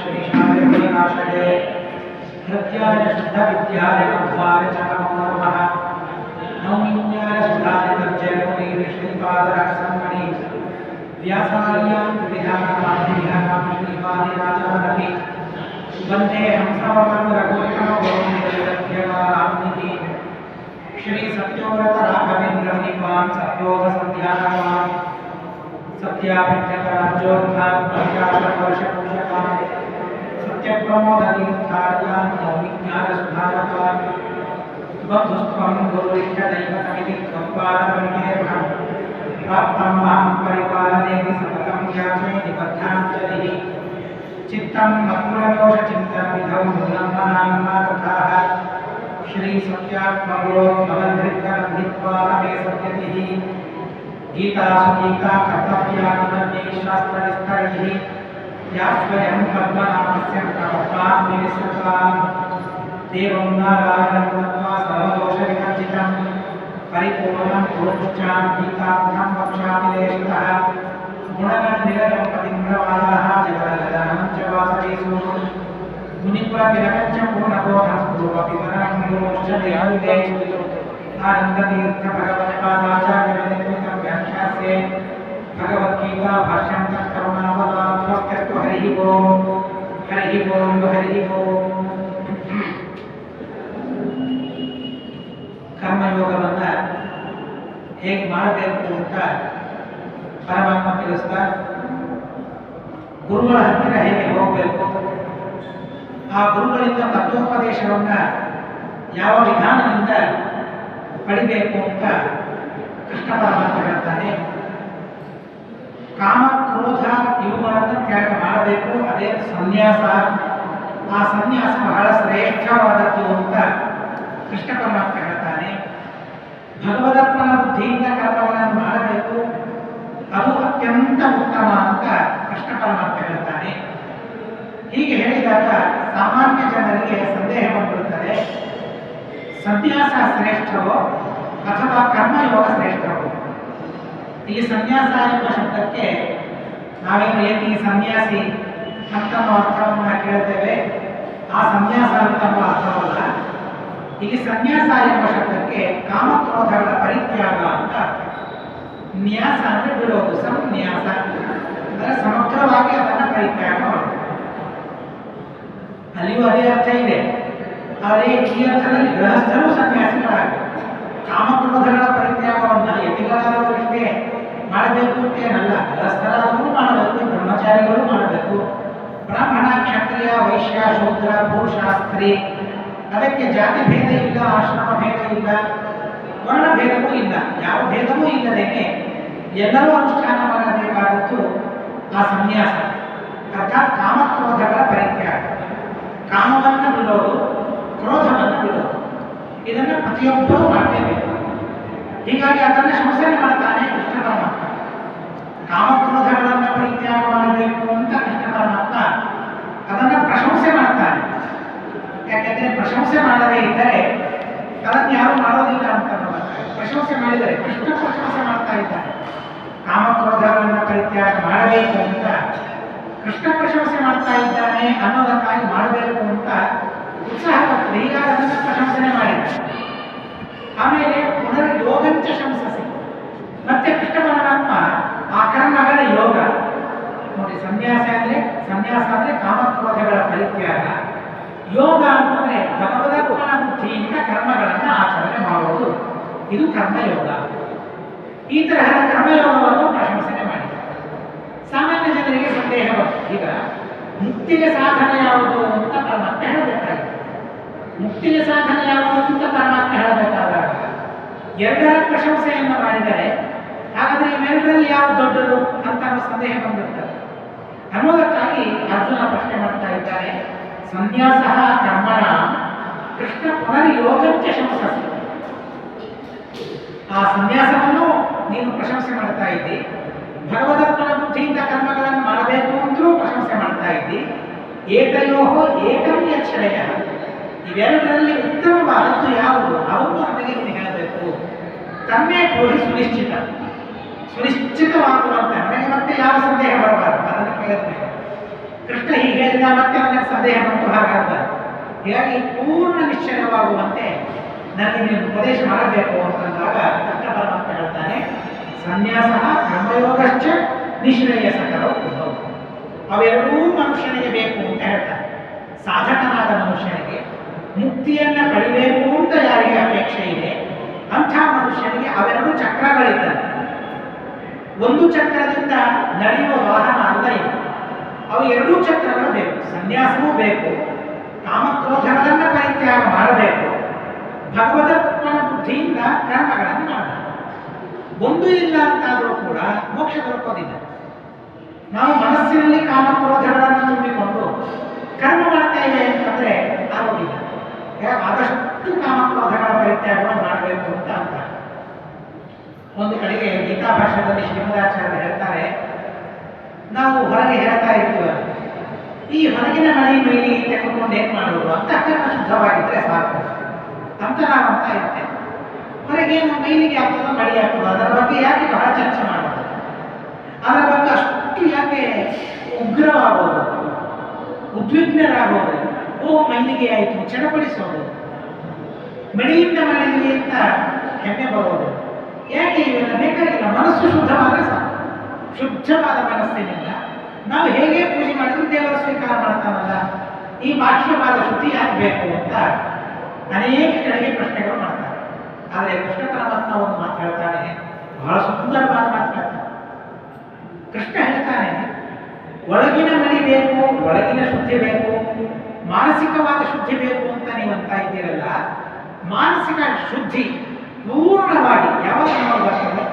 श्रीशालिनाशये हृद्याय शुद्धविद्याय अध्वाय च नमो नमः नौमिन्याय सुधादितर्जयमुनि विष्णुपादरक्षसन्मणि व्यासार्यां विधानमाधिविहानां श्रीवादिराजमहति वन्दे हंसवरं रघुत्तमगोविन्दयत्यवाराम्निति श्री सत्योव्रत राघवेन्द्र मुनिपान् सत्योग संध्यानवान् सत्याभिज्ञपराजोत्थान् पंचाशतवर्षपूजकान् सत्यप्रमोदतीर्थार्यान् नौमिज्ञानसुधारकान् बन्धुस्त्वं गुरुरिष्टदैवतमिति त्वत्पादपरिकेर्हं प्राप्तं मां परिपालनेति सततं याचे निबद्धाञ्जलिः चित्तं मत्पुरदोषचिन्तनविधौ नूनं मनान्मा तथाः श्री सत्यात्मगुरोत्तमधृत्वा मे सत्यतिः गीतासु गीता कर्तव्यानुगम्यै शास्त्रविस्तरैः या स्वयं पद्मनाभस्य प्रपद्माग्निविसृताम् देवं नारायणं नत्वा सर्वदोषविवर्जितं परिपूर्णं गुरुश्चां गीतार्थं वक्ष्यामि देशितः गुणगणनिलयं पतिम्रवादाः जगदगदानं च वासवेषु मुनिकुलतिलकं च पूर्णबोधं पूर्वपितरं गुरुश्च देहन्ते आनन्दतीर्थभगवत्पादाचार्यविनिर्मितं व्याख्यास्ये भगवद्गीता भाष्यं तत्करुणावताभ्यस्तु हरिः ओं हरिः ओं हरिः ओं ಕರ್ಮಯೋಗವನ್ನ ಹೇಗೆ ಮಾಡಬೇಕು ಅಂತ ಪರಮಾತ್ಮ ತಿಳಿಸ್ತಾ ಗುರುಗಳ ಹತ್ತಿರ ಹೇಗೆ ಹೋಗಬೇಕು ಆ ಗುರುಗಳಿಂದ ತತ್ವೋಪದೇಶವನ್ನ ಯಾವ ವಿಧಾನದಿಂದ ಪಡಿಬೇಕು ಅಂತ ಕೃಷ್ಣ ಪರಮಾತ್ಮ ಹೇಳ್ತಾನೆ. ಕಾಮ ಕ್ರೋಧ ಇವುಗಳನ್ನು ತ್ಯಾಗ ಮಾಡಬೇಕು, ಅದೇ ಸನ್ಯಾಸ. ಆ ಸನ್ಯಾಸ ಬಹಳ ಶ್ರೇಷ್ಠವಾದದ್ದು ಅಂತ ಕೃಷ್ಣ ಪರಮಾತ್ಮ ಹೇಳ್ತಾನೆ. ಭಗವದರ್ಪಣ ಬುದ್ಧಿಯಿಂದ ಕರ್ಮಗಳನ್ನು ಮಾಡಬೇಕು, ಅದು ಅತ್ಯಂತ ಉತ್ತಮ ಅಂತ ಕೃಷ್ಣ ಪರಮಾತ್ಮ ಹೇಳ್ತಾನೆ. ಹೀಗೆ ಹೇಳಿದಾಗ ಸಾಮಾನ್ಯ ಜನರಿಗೆ ಸಂದೇಹ ಬಂದಿರುತ್ತದೆ, ಸನ್ಯಾಸ ಶ್ರೇಷ್ಠವೋ ಅಥವಾ ಕರ್ಮಯೋಗ ಶ್ರೇಷ್ಠವೋ? ಇಲ್ಲಿ ಸನ್ಯಾಸ ಎಂಬ ಶಬ್ದಕ್ಕೆ ನಾವೇನು ಏತಿ ಸನ್ಯಾಸಿ ಅಂತ ಅರ್ಥವನ್ನು ಕೇಳ್ತೇವೆ, ಆ ಸನ್ಯಾಸ ಅಂತ ಅರ್ಥವಲ್ಲ. ಇಲ್ಲಿ ಸನ್ಯಾಸ ಎಂಬ ಶಬ್ದಕ್ಕೆ ಕಾಮಕ್ರೋಧಗಳ ಪರಿತ್ಯಾಗ ಅಂತ ಅರ್ಥ. ನ್ಯಾಸ ಅಂದರೆ ಬಿಡೋದು, ಸಂನ್ಯಾಸ ಅಂದರೆ ಸಮಗ್ರವಾಗಿ ಅದನ್ನು ಪರಿತ್ಯಾಗ ಮಾಡೋದು. ಅಲ್ಲಿಯೂ ಅದೇ ಅರ್ಥ ಇದೆ. ಆದರೆ ಈ ಅರ್ಥದಲ್ಲಿ ಗೃಹಸ್ಥರು ಸನ್ಯಾಸಿಗಳಾಗಬೇಕು. ಕಾಮಕ್ರೋಧಗಳ ಪರಿತ್ಯಾಗವನ್ನು ಯತಿಗಳಾದವರು ಇಷ್ಟೇ ಮಾಡಬೇಕು ಅಂತೇನಲ್ಲ, ಗೃಹಸ್ಥರಾದವರು ಮಾಡಬೇಕು, ಬ್ರಹ್ಮಚಾರಿಗಳು ಮಾಡಬೇಕು. ಬ್ರಾಹ್ಮಣ, ಕ್ಷತ್ರಿಯ, ವೈಶ್ಯ, ಶೂದ್ರ, ಪುರುಷ, ಸ್ತ್ರೀ, ಅದಕ್ಕೆ ಜಾತಿ ಭೇದ ಇಲ್ಲ, ಆಶ್ರಮ ಭೇದ ಇಲ್ಲ, ವರ್ಣ ಭೇದವೂ ಇಲ್ಲ. ಯಾವ ಭೇದವೂ ಇಲ್ಲದೇನೆ ಎಲ್ಲರೂ ಅನುಷ್ಠಾನ ಮಾಡಬೇಕಾದದ್ದು ಆ ಸನ್ಯಾಸ, ಅರ್ಥಾತ್ ಕಾಮಕ್ರೋಧಗಳ ಪರಿತ್ಯಾಗ. ಕಾಮವನ್ನು ಬಿಡೋದು, ಕ್ರೋಧವನ್ನು ಬಿಡೋದು, ಇದನ್ನು ಪ್ರತಿಯೊಬ್ಬರೂ ಮಾಡಲೇಬೇಕು. ಹೀಗಾಗಿ ಅದನ್ನು ಶಂಸನೆ ಮಾಡ್ತಾನೆ ಕೃಷ್ಣ ಪರಮಾತ್ಮ. ಕಾಮಕ್ರೋಧಗಳನ್ನು ಪರಿತ್ಯಾಗ ಮಾಡಬೇಕು ಅಂತ ಕೃಷ್ಣ ಪರಮಾತ್ಮ ಅದನ್ನು ಪ್ರಶಂಸೆ ಮಾಡ್ತಾನೆ. ಯಾಕೆಂದರೆ ಪ್ರಶಂಸೆ ಮಾಡದೇ ಇದ್ದರೆ ಅದನ್ನು ಯಾರು ಮಾಡೋದಿಲ್ಲ ಅಂತ ಪ್ರಶಂಸೆ ಮಾಡಿದರೆ ಕೃಷ್ಣ ಪ್ರಶಂಸೆ ಮಾಡ್ತಾ ಇದ್ದಾನೆ. ಕಾಮಕ್ರೋಧಗಳನ್ನು ಪರಿತ್ಯಾಗ ಮಾಡಬೇಕು ಅಂತ ಕೃಷ್ಣ ಪ್ರಶಂಸೆ ಮಾಡ್ತಾ ಇದ್ದಾನೆ ಅನ್ನೋದಕ್ಕಾಗಿ ಮಾಡಬೇಕು ಅಂತ ಉತ್ಸಾಹಪಟ್ಟು ಹೀಗಾಗಿ ಅದನ್ನು ಪ್ರಶಂಸನೆ ಮಾಡಿದ್ದಾರೆ. ಆಮೇಲೆ ಪುನರ್ ಯೋಗಂಚ ಶಂಸಸಿ, ಮತ್ತೆ ಕೃಷ್ಣ ಪರಮಾತ್ಮ ಆ ಕರ್ಮಗಳ ಯೋಗ ನೋಡಿ. ಸನ್ಯಾಸ ಅಂದ್ರೆ ಕಾಮಕ್ರೋಧಗಳ ಪರಿತ್ಯಾಗ, ಯೋಗ ಅಂತಂದ್ರೆ ಭಗವದರ್ಪಣ ಬುದ್ಧಿಯಿಂದ ಕರ್ಮಗಳನ್ನು ಆಚರಣೆ ಮಾಡುವುದು, ಇದು ಕರ್ಮಯೋಗ. ಈ ತರಹದ ಕರ್ಮಯೋಗವನ್ನು ಪ್ರಶಂಸನೆ ಮಾಡಿದ್ದಾರೆ. ಸಾಮಾನ್ಯ ಜನರಿಗೆ ಸಂದೇಹ ಬರ್ತದೆ, ಈಗ ಮುಕ್ತಿಗೆ ಸಾಧನೆ ಯಾವುದು ಅಂತ ಪರಮಾತ್ಮ ಹೇಳಬೇಕಾಗಿದೆ. ಮುಕ್ತಿಗೆ ಸಾಧನೆ ಯಾವುದು ಅಂತ ಪರಮಾತ್ಮ ಹೇಳಬೇಕಾದಾಗ ಎರಡರ ಪ್ರಶಂಸೆಯನ್ನು ಮಾಡಿದರೆ ಹಾಗಾದ್ರೆ ಇವೆರಡರಲ್ಲಿ ಯಾವುದು ದೊಡ್ಡದು ಅಂತ ಸಂದೇಹ ಬಂದಿರ್ತದೆ. ಅನ್ನೋದಕ್ಕಾಗಿ ಅರ್ಜುನ ಪ್ರಶ್ನೆ ಮಾಡ್ತಾ ಇದ್ದಾರೆ, ಸನ್ಯಾಸ ಕರ್ಮಣ ಕೃಷ್ಣ ಪುನರ್ಯೋಗಂಚ ಶಂಸಸಿ. ಆ ಸನ್ಯಾಸವನ್ನು ನೀನು ಪ್ರಶಂಸೆ ಮಾಡ್ತಾ ಇದ್ದಿ, ಭಗವದರ್ಪಣ ಬುದ್ಧಿಯಿಂದ ಕರ್ಮಗಳನ್ನು ಮಾಡಬೇಕು ಅಂತಲೂ ಪ್ರಶಂಸೆ ಮಾಡ್ತಾ ಇದ್ದಿ. ಏಕಯೋ ಏಕಂ ಯಚ್ಛಯ, ಇವೆರಡರಲ್ಲಿ ಉತ್ತಮವಾದದ್ದು ಯಾವುದು ಅವತ್ತು ನನಗೆ ನೀನು ಹೇಳಬೇಕು. ತನ್ನೇ ಕೋರಿ ಸುನಿಶ್ಚಿತವಾಗುವಂತೆ ನನಗೆ ಮತ್ತೆ ಯಾವ ಸಂದೇಹ ಬರಬಾರದು. ಅದನ್ನು ಕೇಳಿದ್ಮೇಲೆ ಕೃಷ್ಣ ಹೀಗೆ ಹೇಳಿದ ಮತ್ತೆ ನನಗೆ ಸಂದೇಹ ಬಂತು ಹಾಗಾಗಬಾರ್ದು. ಹೀಗಾಗಿ ಪೂರ್ಣ ನಿಶ್ಚಯವಾಗುವಂತೆ ನನಗೆ ನೀವು ಉಪದೇಶ ಮಾಡಬೇಕು ಅಂತಂದಾಗ ಕೃಷ್ಣ ಪರಮಾತ್ಮ ಹೇಳ್ತಾನೆ, ಸನ್ಯಾಸ ಕರ್ಮಯೋಗಶ್ಚ ನಿಶ್ರೇಯಸಕರೋ ಉದ್ಭವ. ಅವೆರಡೂ ಮನುಷ್ಯನಿಗೆ ಬೇಕು ಅಂತ ಹೇಳ್ತಾರೆ. ಸಾಧಕನಾದ ಮನುಷ್ಯನಿಗೆ ಮುಕ್ತಿಯನ್ನ ಪಡಿಬೇಕು ಅಂತ ಯಾರಿಗೆ ಅಪೇಕ್ಷೆ ಇದೆ ಅಂಥ ಮನುಷ್ಯನಿಗೆ ಅವೆರಡು ಚಕ್ರಗಳಿದ್ದಾವೆ. ಒಂದು ಚಕ್ರದಿಂದ ನಡೆಯುವ ವಾಹನ ಅಲ್ಲ ಇದು. ಅವು ಎರಡೂ ಚಕ್ರಗಳು ಬೇಕು. ಸನ್ಯಾಸವೂ ಬೇಕು, ಕಾಮಕ್ರೋಧಗಳನ್ನು ಪರಿತ್ಯಾಗ ಮಾಡಬೇಕು, ಭಗವದರ್ಪಣ ಬುದ್ಧಿಯಿಂದ ಕರ್ಮಗಳನ್ನು ಮಾಡಬೇಕು. ಒಂದು ಇಲ್ಲ ಅಂತಾದರೂ ಕೂಡ ಮೋಕ್ಷ ದೊರಕೋದಿಲ್ಲ. ನಾವು ಮನಸ್ಸಿನಲ್ಲಿ ಕಾಮಕ್ರೋಧಗಳನ್ನು ತುಂಬಿಕೊಂಡು ಕರ್ಮ ಮಾಡ್ತೇವೆ ಅಂತಂದ್ರೆ ಆಗೋದಿಲ್ಲ. ಆದಷ್ಟು ಕಾಮಕ್ರೋಧಗಳ ಪರಿತ್ಯಾಗವನ್ನು ಮಾಡಬೇಕು ಅಂತ ಅಂತಾರೆ. ಒಂದು ಕಡೆಗೆ ಗೀತಾ ಭಾಷಣದಲ್ಲಿ ಶ್ರೀಮದಾಚಾರ್ಯರು ಹೇಳ್ತಾರೆ, ನಾವು ಹೊರಗೆ ಹೇಳ್ತಾ ಇರ್ತೀವಿ, ಈ ಹೊರಗಿನ ಮಳೆ ಮೈಲಿ ತೆಗೆದುಕೊಂಡು ಏನ್ ಮಾಡೋದು, ಅಂತಃಕರಣ ಶುದ್ಧವಾಗಿದ್ರೆ ಸಾಕು ಅಂತ ನಾವು ಅಂತ ಇರ್ತೇವೆ. ಹೊರಗೇನು ಮೈಲಿಗೆ ಆಗ್ತದೋ ಮಳೆ ಆಗ್ತದೋ ಅದರ ಬಗ್ಗೆ ಯಾಕೆ ಬಹಳ ಚರ್ಚೆ ಮಾಡೋದು, ಅದರ ಬಗ್ಗೆ ಅಷ್ಟು ಯಾಕೆ ಉಗ್ರವಾಗೋದು, ಉದ್ವಿಗ್ನರಾಗೋದು, ಓ ಮೈಲಿಗೆ ಆಯಿತು ಚಡಪಡಿಸೋದು, ಮಳೆಯಿಂದ ಮಳೆಗೆ ಅಂತ ಹೆಮ್ಮೆ ಬರೋದು, ಯಾಕೆ ಇವೆಲ್ಲ ಬೇಕಾಗಿಲ್ಲ. ಮನಸ್ಸು ಶುದ್ಧವಾದರೆ ಸಾಕು. ಶುದ್ಧವಾದ ಮನಸ್ಸಿನಿಂದ ನಾವು ಹೇಗೆ ಪೂಜೆ ಮಾಡಿದ್ರು ದೇವರ ಸ್ವೀಕಾರ ಮಾಡ್ತಾನಲ್ಲ, ಈ ಬಾಹ್ಯವಾದ ಶುದ್ಧಿ ಆಗಬೇಕು ಅಂತ ಅನೇಕ ಕಡೆಗೆ ಪ್ರಶ್ನೆಗಳು ಮಾಡ್ತಾರೆ. ಆದರೆ ಕೃಷ್ಣ ಪರಮಾತ್ಮ ಒಂದು ಮಾತು ಹೇಳ್ತಾನೆ, ಬಹಳ ಸುಂದರವಾದ ಮಾತು ಹೇಳ್ತಾನೆ. ಕೃಷ್ಣ ಹೇಳ್ತಾನೆ, ಒಳಗಿನ ಮನೆ ಬೇಕು, ಒಳಗಿನ ಶುದ್ಧಿ ಬೇಕು, ಮಾನಸಿಕವಾದ ಶುದ್ಧಿ ಬೇಕು ಅಂತ ನೀವು ಅಂತ ಇದ್ದೀರಲ್ಲ, ಮಾನಸಿಕ ಶುದ್ಧಿ ಪೂರ್ಣವಾಗಿ ಯಾವಾಗ ನಾವು ಬರ್ತದೆ,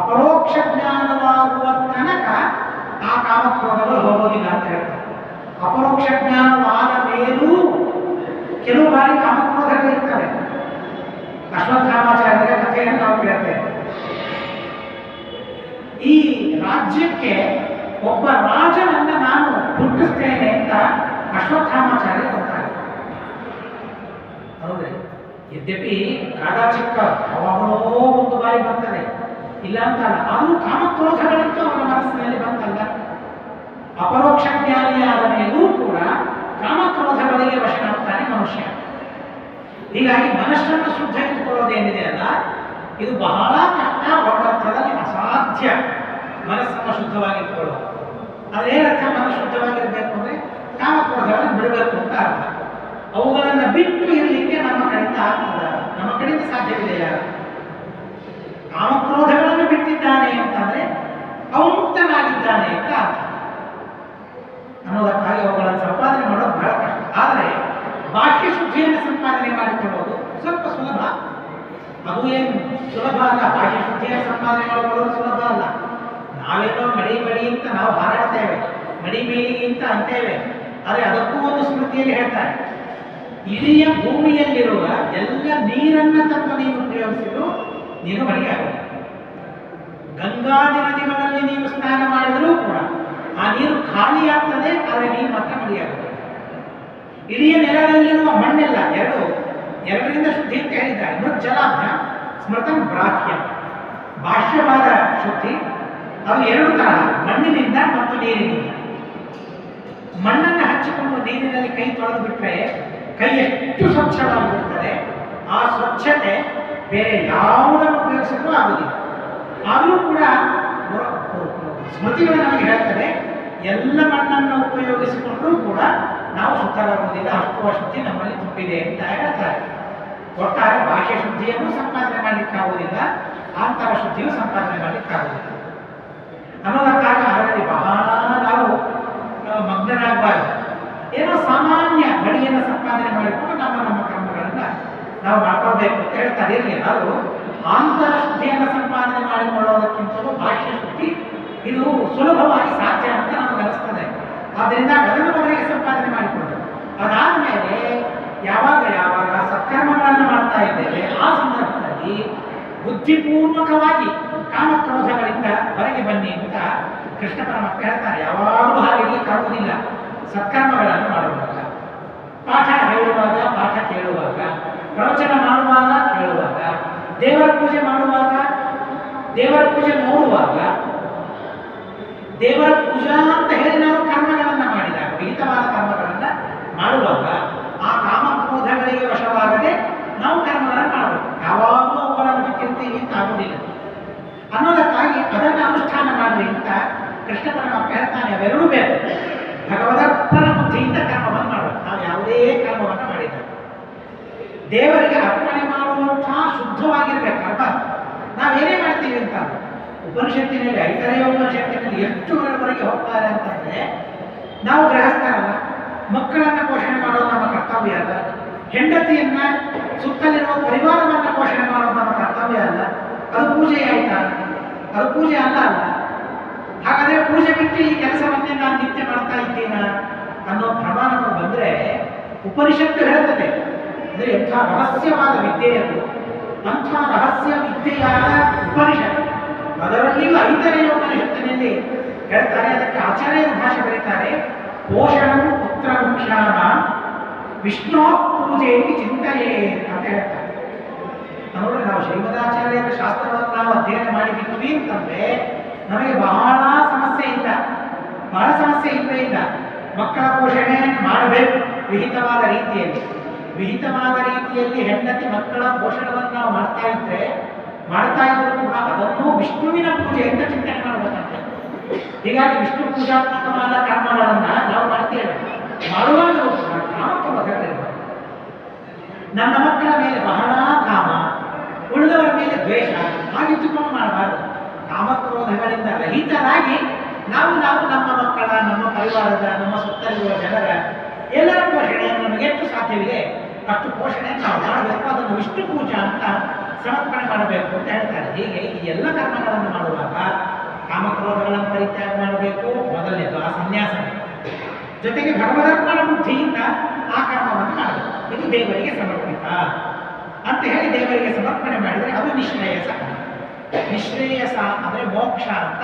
ಅಪರೋಕ್ಷ ಜ್ಞಾನವಾಗುವ ತನಕ ಆ ಕಾಮಕ್ರೋಧಗಳು ಹೋಗೋದಿಲ್ಲ ಅಂತ ಹೇಳ್ತಾರೆ. ಅಪರೋಕ್ಷ ಜ್ಞಾನವಾದ ಮೇಲೂ ಕೆಲವು ಬಾರಿ ಕಾಮಕ್ರೋಧಗಳಿರ್ತವೆ. ಅಶ್ವತ್ಥಾಮಾಚಾರ್ಯರ ಕಥೆಯನ್ನು ನಾವು ಕೇಳ್ತೇವೆ. ಈ ರಾಜ್ಯಕ್ಕೆ ಒಬ್ಬ ರಾಜನನ್ನ ನಾನು ಹುಟ್ಟಿಸ್ತೇನೆ ಅಂತ ಅಶ್ವತ್ಥಾಮಾಚಾರ್ಯ ಗೊತ್ತಾಗ. ಹೌದ್ರಿ, ಯದ್ಯಪಿ ಕಾಡ ಚಿಕ್ಕ ಯಾವಾಗಲೋ ಒಂದು ಬಾರಿ ಬರ್ತದೆ, ಇಲ್ಲ ಅಂತಲ್ಲ, ಆದರೂ ಕಾಮಕ್ರೋಧಗಳಂತೂ ಅವರ ಮನಸ್ಸಿನಲ್ಲಿ ಬಂತಲ್ಲ. ಅಪರೋಕ್ಷ ಜ್ಞಾನಿಯಾದ ಮೇಲೂ ಕೂಡ ಕಾಮಕ್ರೋಧಗಳಿಗೆ ವಶನಾಗ್ತಾನೆ ಮನುಷ್ಯ. ಹೀಗಾಗಿ ಮನಸ್ಸನ್ನು ಶುದ್ಧ ಇಟ್ಟುಕೊಳ್ಳೋದೇನಿದೆ ಅಲ್ಲ, ಇದು ಬಹಳ ಕಷ್ಟ, ಒಬ್ಬರ್ಥದಲ್ಲಿ ಅಸಾಧ್ಯ ಮನಸ್ಸನ್ನು ಶುದ್ಧವಾಗಿಟ್ಟುಕೊಳ್ಳೋದು. ಅದೇನರ್ಥ, ಮನಸ್ಸು ಶುದ್ಧವಾಗಿರಬೇಕು ಅಂದರೆ ಕಾಮಕ್ರೋಧಗಳನ್ನು ಬಿಡಬೇಕು ಅಂತ ಅರ್ಥ. ಅವುಗಳನ್ನು ಬಿಟ್ಟು ಇರಲಿಕ್ಕೆ ನಮ್ಮ ಕಡೆಯಿಂದ ಆಗ್ತದ, ನಮ್ಮ ಕಡೆಯಿಂದ ಸಾಧ್ಯವಿದೆಯಾ? ಕಾಮಕ್ರೋಧಗಳನ್ನು ಬಿಟ್ಟಿದ್ದಾನೆ ಅಂತಂದ್ರೆ ಅವನು ಮುಕ್ತನಾಗಿದ್ದಾನೆ ಅಂತ ಅರ್ಥ. ಅನ್ನೋದಕ್ಕಾಗಿ ಅವುಗಳನ್ನು ಸಂಪಾದನೆ ಮಾಡೋದು ಬಹಳ ಕಷ್ಟ. ಆದರೆ ಬಾಹ್ಯ ಶುದ್ಧಿಯನ್ನು ಸಂಪಾದನೆ ಮಾಡಿಕೊಳ್ಳೋದು ಸ್ವಲ್ಪ ಸುಲಭ. ಅದು ಏನು ಸುಲಭ ಅಲ್ಲ, ಬಾಹ್ಯ ಶುದ್ಧಿಯನ್ನು ಸಂಪಾದನೆ ಮಾಡಿಕೊಳ್ಳೋದು ಸುಲಭ ಅಲ್ಲ. ನಾವೇನೋ ಮಡಿ ಮಡಿ ಅಂತ ನಾವು ಹಾರಾಡ್ತೇವೆ, ಮಡಿ ಮೇಲಿಗೆ ಅಂತ ಅಂತೇವೆ. ಆದರೆ ಅದಕ್ಕೂ ಒಂದು ಸ್ಮೃತಿಯಲ್ಲಿ ಹೇಳ್ತಾರೆ, ಇಡೀ ಭೂಮಿಯಲ್ಲಿರುವ ಎಲ್ಲ ನೀರನ್ನು ತಂದು ನೀನು ಉಪಯೋಗಿಸಿದ್ರು ನೀನು ಮಡಿಯಾಗೋದು. ಗಂಗಾದಿ ನದಿಗಳಲ್ಲಿ ನೀವು ಸ್ನಾನ ಮಾಡಿದರೂ ಕೂಡ ಆ ನೀರು ಖಾಲಿ ಆಗ್ತದೆ, ಆದರೆ ನೀರು ಮಾತ್ರ ಮಡಿಯಾಗೋದು. ಇಡೀ ನೆಲದಲ್ಲಿರುವ ಮಣ್ಣೆಲ್ಲ ಎರಡರಿಂದ ಶುದ್ಧಿ ಅಂತ ಹೇಳಿದ್ದಾರೆ. ಮೃಜ್ಜಲಾಭ್ಯ ಸ್ಮೃತಂ ಬ್ರಾಹ್ಯ. ಬಾಹ್ಯವಾದ ಶುದ್ಧಿ ಅದು ಎರಡು ತರಹ, ಮಣ್ಣಿನಿಂದ ಮತ್ತು ನೀರಿನಿಂದ. ಮಣ್ಣನ್ನು ಹಚ್ಚಿಕೊಂಡು ನೀರಿನಲ್ಲಿ ಕೈ ತೊಳೆದು ಬಿಟ್ಟರೆ ಕೈ ಎಷ್ಟು ಸ್ವಚ್ಛವಾಗಿರುತ್ತದೆ. ಆ ಸ್ವಚ್ಛತೆ ಬೇರೆ ಯಾವುದನ್ನು ಉಪಯೋಗಿಸಿದ್ರೂ ಆಗುವುದಿಲ್ಲ. ಆದರೂ ಕೂಡ ಸ್ಮೃತಿಗಳು ನಮಗೆ ಹೇಳ್ತದೆ, ಎಲ್ಲ ಮಣ್ಣನ್ನು ಉಪಯೋಗಿಸಿಕೊಂಡ್ರೂ ಕೂಡ ನಾವು ಶುದ್ಧರಾಗುವುದಿಲ್ಲ, ಅಷ್ಟು ಅಶುದ್ಧಿ ನಮ್ಮಲ್ಲಿ ತುಂಬಿದೆ ಅಂತ ಹೇಳ್ತಾರೆ. ಒಟ್ಟಾರೆ ಬಾಹ್ಯ ಶುದ್ಧಿಯನ್ನು ಸಂಪಾದನೆ ಮಾಡಲಿಕ್ಕಾಗುವುದಿಲ್ಲ, ಆಂತರ ಶುದ್ಧಿಯು ಸಂಪಾದನೆ ಮಾಡಲಿಕ್ಕಾಗುವುದಿಲ್ಲ. ಅನ್ನೋದಕ್ಕಾಗ ಅದರಲ್ಲಿ ಬಹಳ ನಾವು ಮಗ್ನರಾಗಬಾರದು. ಏನೋ ಸಾಮಾನ್ಯ ಬಡಿಯನ್ನು ಸಂಪಾದನೆ ಮಾಡಿಕೊಂಡು ನಮ್ಮ ಕರ್ಮಗಳನ್ನು ನಾವು ಮಾಡ್ಕೊಳ್ಬೇಕು ಅಂತ ಹೇಳ್ತಾರೆ. ಇರಲಿ, ಅದು ಆಂತರ ಶುದ್ಧಿಯನ್ನು ಸಂಪಾದನೆ ಮಾಡಿಕೊಳ್ಳೋದಕ್ಕಿಂತಲೂ ಬಾಹ್ಯ ಶುದ್ಧಿ ಇದು ಸುಲಭವಾಗಿ ಸಾಧ್ಯ ಅಂತ ನಮಗೆ ಅನಿಸ್ತದೆ. ಆದ್ದರಿಂದ ಅದನ್ನು ಮೊದಲಿಗೆ ಸಂಪಾದನೆ ಮಾಡಿಕೊಂಡು ಅದಾದ ಮೇಲೆ ಯಾವಾಗ ಸತ್ಕರ್ಮಗಳನ್ನು ಮಾಡ್ತಾ ಇದ್ದೇವೆ ಆ ಸಂದರ್ಭದಲ್ಲಿ ಬುದ್ಧಿಪೂರ್ವಕವಾಗಿ ಕಾಮಕ್ರೋಧಗಳಿಂದ ಹೊರಗೆ ಬನ್ನಿ ಅಂತ ಕೃಷ್ಣ ಪರಮಾತ್ಮ ಹೇಳ್ತಾರೆ. ಯಾವಾಗಲೂ ಹಾಗೆ ಕಾಣುವುದಿಲ್ಲ. ಸತ್ಕರ್ಮಗಳನ್ನು ಮಾಡುವಾಗ, ಪಾಠ ಹೇಳುವಾಗ, ಪಾಠ ಕೇಳುವಾಗ, ಪ್ರವಚನ ಮಾಡುವಾಗ, ಕೇಳುವಾಗ, ದೇವರ ಪೂಜೆ ಮಾಡುವಾಗ, ದೇವರ ಪೂಜೆ ನೋಡುವಾಗ, ದೇವರ ಪೂಜಾ ಅಂತ ಹೇಳಿ ನಾವು ಭಗವದರ್ಪಣ ಬುದ್ಧಿಯಿಂದ ಕರ್ಮವನ್ನು ಮಾಡಬೇಕು. ನಾವು ಯಾವುದೇ ಕರ್ಮವನ್ನು ಮಾಡಿದಾಗ ದೇವರಿಗೆ ಅರ್ಪಣೆ ಮಾಡುವಂತಹ ಶುದ್ಧವಾಗಿರ್ಬೇಕು ಕರ್ಮ. ನಾವೇನೇ ಮಾಡ್ತೀವಿ ಅಂತ ಉಪನಿಷತ್ತಿನಲ್ಲಿ, ಐತರೇಯ ಉಪನಿಷತ್ತಿನಲ್ಲಿ ಎಷ್ಟುವರೆಗೆ ಹೋಗ್ತಾರೆ ಅಂತಂದ್ರೆ, ನಾವು ಗೃಹಸ್ಥರಲ್ಲ, ಮಕ್ಕಳನ್ನ ಪೋಷಣೆ ಮಾಡೋದು ನಮ್ಮ ಕರ್ತವ್ಯ ಅಲ್ಲ, ಹೆಂಡತಿಯನ್ನ ಸುತ್ತಲಿರುವ ಪರಿವಾರವನ್ನ ಪೋಷಣೆ ಮಾಡೋದು ನಮ್ಮ ಕರ್ತವ್ಯ ಅಲ್ಲ, ಅದು ಪೂಜೆ ಆಯ್ತಾ? ಅದು ಪೂಜೆ ಅಲ್ಲ. ಹಾಗಾದ್ರೆ ಪೂಜೆ ಬಿಟ್ಟು ಈ ಕೆಲಸವನ್ನೇ ನಾನು ನಿತ್ಯ ಮಾಡ್ತಾ ಇದ್ದೀನ ಅನ್ನೋ ಭ್ರಮ ನಮಗೆ ಬಂದ್ರೆ, ಉಪನಿಷತ್ತು ಹೇಳ್ತದೆ ಅಂದ್ರೆ ಎಂಥ ರಹಸ್ಯವಾದ ವಿದ್ಯೆಯದು, ಅಂಥ ರಹಸ್ಯ ವಿದ್ಯೆಯಾದ ಉಪನಿಷತ್ತು. ಅದರಲ್ಲಿಯೂ ಐತರೇಯ ಉಪನಿಷತ್ತಿನಲ್ಲಿ ಹೇಳ್ತಾರೆ, ಅದಕ್ಕೆ ಆಚಾರ್ಯರು ಭಾಷೆ ಬರೀತಾರೆ, ಪೋಷಣಂ ಪುತ್ರ ಮುಖ್ಯಾನ ವಿಷ್ಣು ಪೂಜೆಯಲ್ಲಿ ಚಿಂತೆಯೇ ಅಂತ ಹೇಳ್ತಾರೆ. ನೋಡಿ, ನಾವು ಶ್ರೀಮದಾಚಾರ್ಯರ ಶಾಸ್ತ್ರವನ್ನು ನಾವು ಅಧ್ಯಯನ ಮಾಡಿಬಿಟ್ವಿ ಅಂತಂದ್ರೆ ನಮಗೆ ಬಹಳ ಸಮಸ್ಯೆ ಇಲ್ಲ. ಮಕ್ಕಳ ಪೋಷಣೆ ಮಾಡಬೇಕು ವಿಹಿತವಾದ ರೀತಿಯಲ್ಲಿ ಹೆಂಡತಿ ಮಕ್ಕಳ ಪೋಷಣವನ್ನು ನಾವು ಮಾಡ್ತಾ ಇದ್ರು ಕೂಡ ಅದನ್ನು ವಿಷ್ಣುವಿನ ಪೂಜೆಯಿಂದ ಚಿಂತನೆ ಮಾಡಬೇಕಂತೆ. ಹೀಗಾಗಿ ವಿಷ್ಣು ಪೂಜಾತ್ಮಕವಾದ ಕರ್ಮಗಳನ್ನ ನಾವು ಮಾಡ್ತೇವೆ. ಮಾಡುವಾಗ ನನ್ನ ಮಕ್ಕಳ ಮೇಲೆ ಬಹಳ ಕಾಮ, ಉಳಿದವರ ಮೇಲೆ ದ್ವೇಷ ಹಾಗಿದ್ದುಕೊಂಡು ಮಾಡಬಾರದು. ಕಾಮಕ್ರೋಧಗಳಿಂದ ರಹಿತರಾಗಿ ನಾವು ನಮ್ಮ ಮಕ್ಕಳ, ನಮ್ಮ ಪರಿವಾರದ, ನಮ್ಮ ಸುತ್ತಲಿರುವ ಜನರ ಎಲ್ಲರ ಪೋಷಣೆಯನ್ನು ನಮಗೆ ಎಷ್ಟು ಸಾಧ್ಯವಿದೆ ಅಷ್ಟು ಪೋಷಣೆಯನ್ನು ನಾವು ಮಾಡಬೇಕು. ಅದನ್ನು ವಿಷ್ಣು ಪೂಜಾ ಅಂತ ಸಮರ್ಪಣೆ ಮಾಡಬೇಕು ಅಂತ ಹೇಳ್ತಾರೆ. ಹೀಗೆ ಈ ಎಲ್ಲ ಕರ್ಮಗಳನ್ನು ಮಾಡುವಾಗ ಕಾಮಕ್ರೋಧಗಳನ್ನು ಪರಿತ್ಯಾಗ ಮಾಡಬೇಕು, ಮೊದಲನೇದು ಆ ಸನ್ಯಾಸ. ಜೊತೆಗೆ ಭಗವದರ್ಪಣ ಬುದ್ಧಿಯಿಂದ ಆ ಕರ್ಮವನ್ನು ಮಾಡಬೇಕು. ಇದು ದೇವರಿಗೆ ಸಮರ್ಪಿತ ಅಂತ ಹೇಳಿ ದೇವರಿಗೆ ಸಮರ್ಪಣೆ ಮಾಡಿದರೆ ಅದು ನಿಶ್ರೇಯಸ. ನಿಶ್ರೇಯಸ ಅಂದರೆ ಮೋಕ್ಷ ಅಂತ.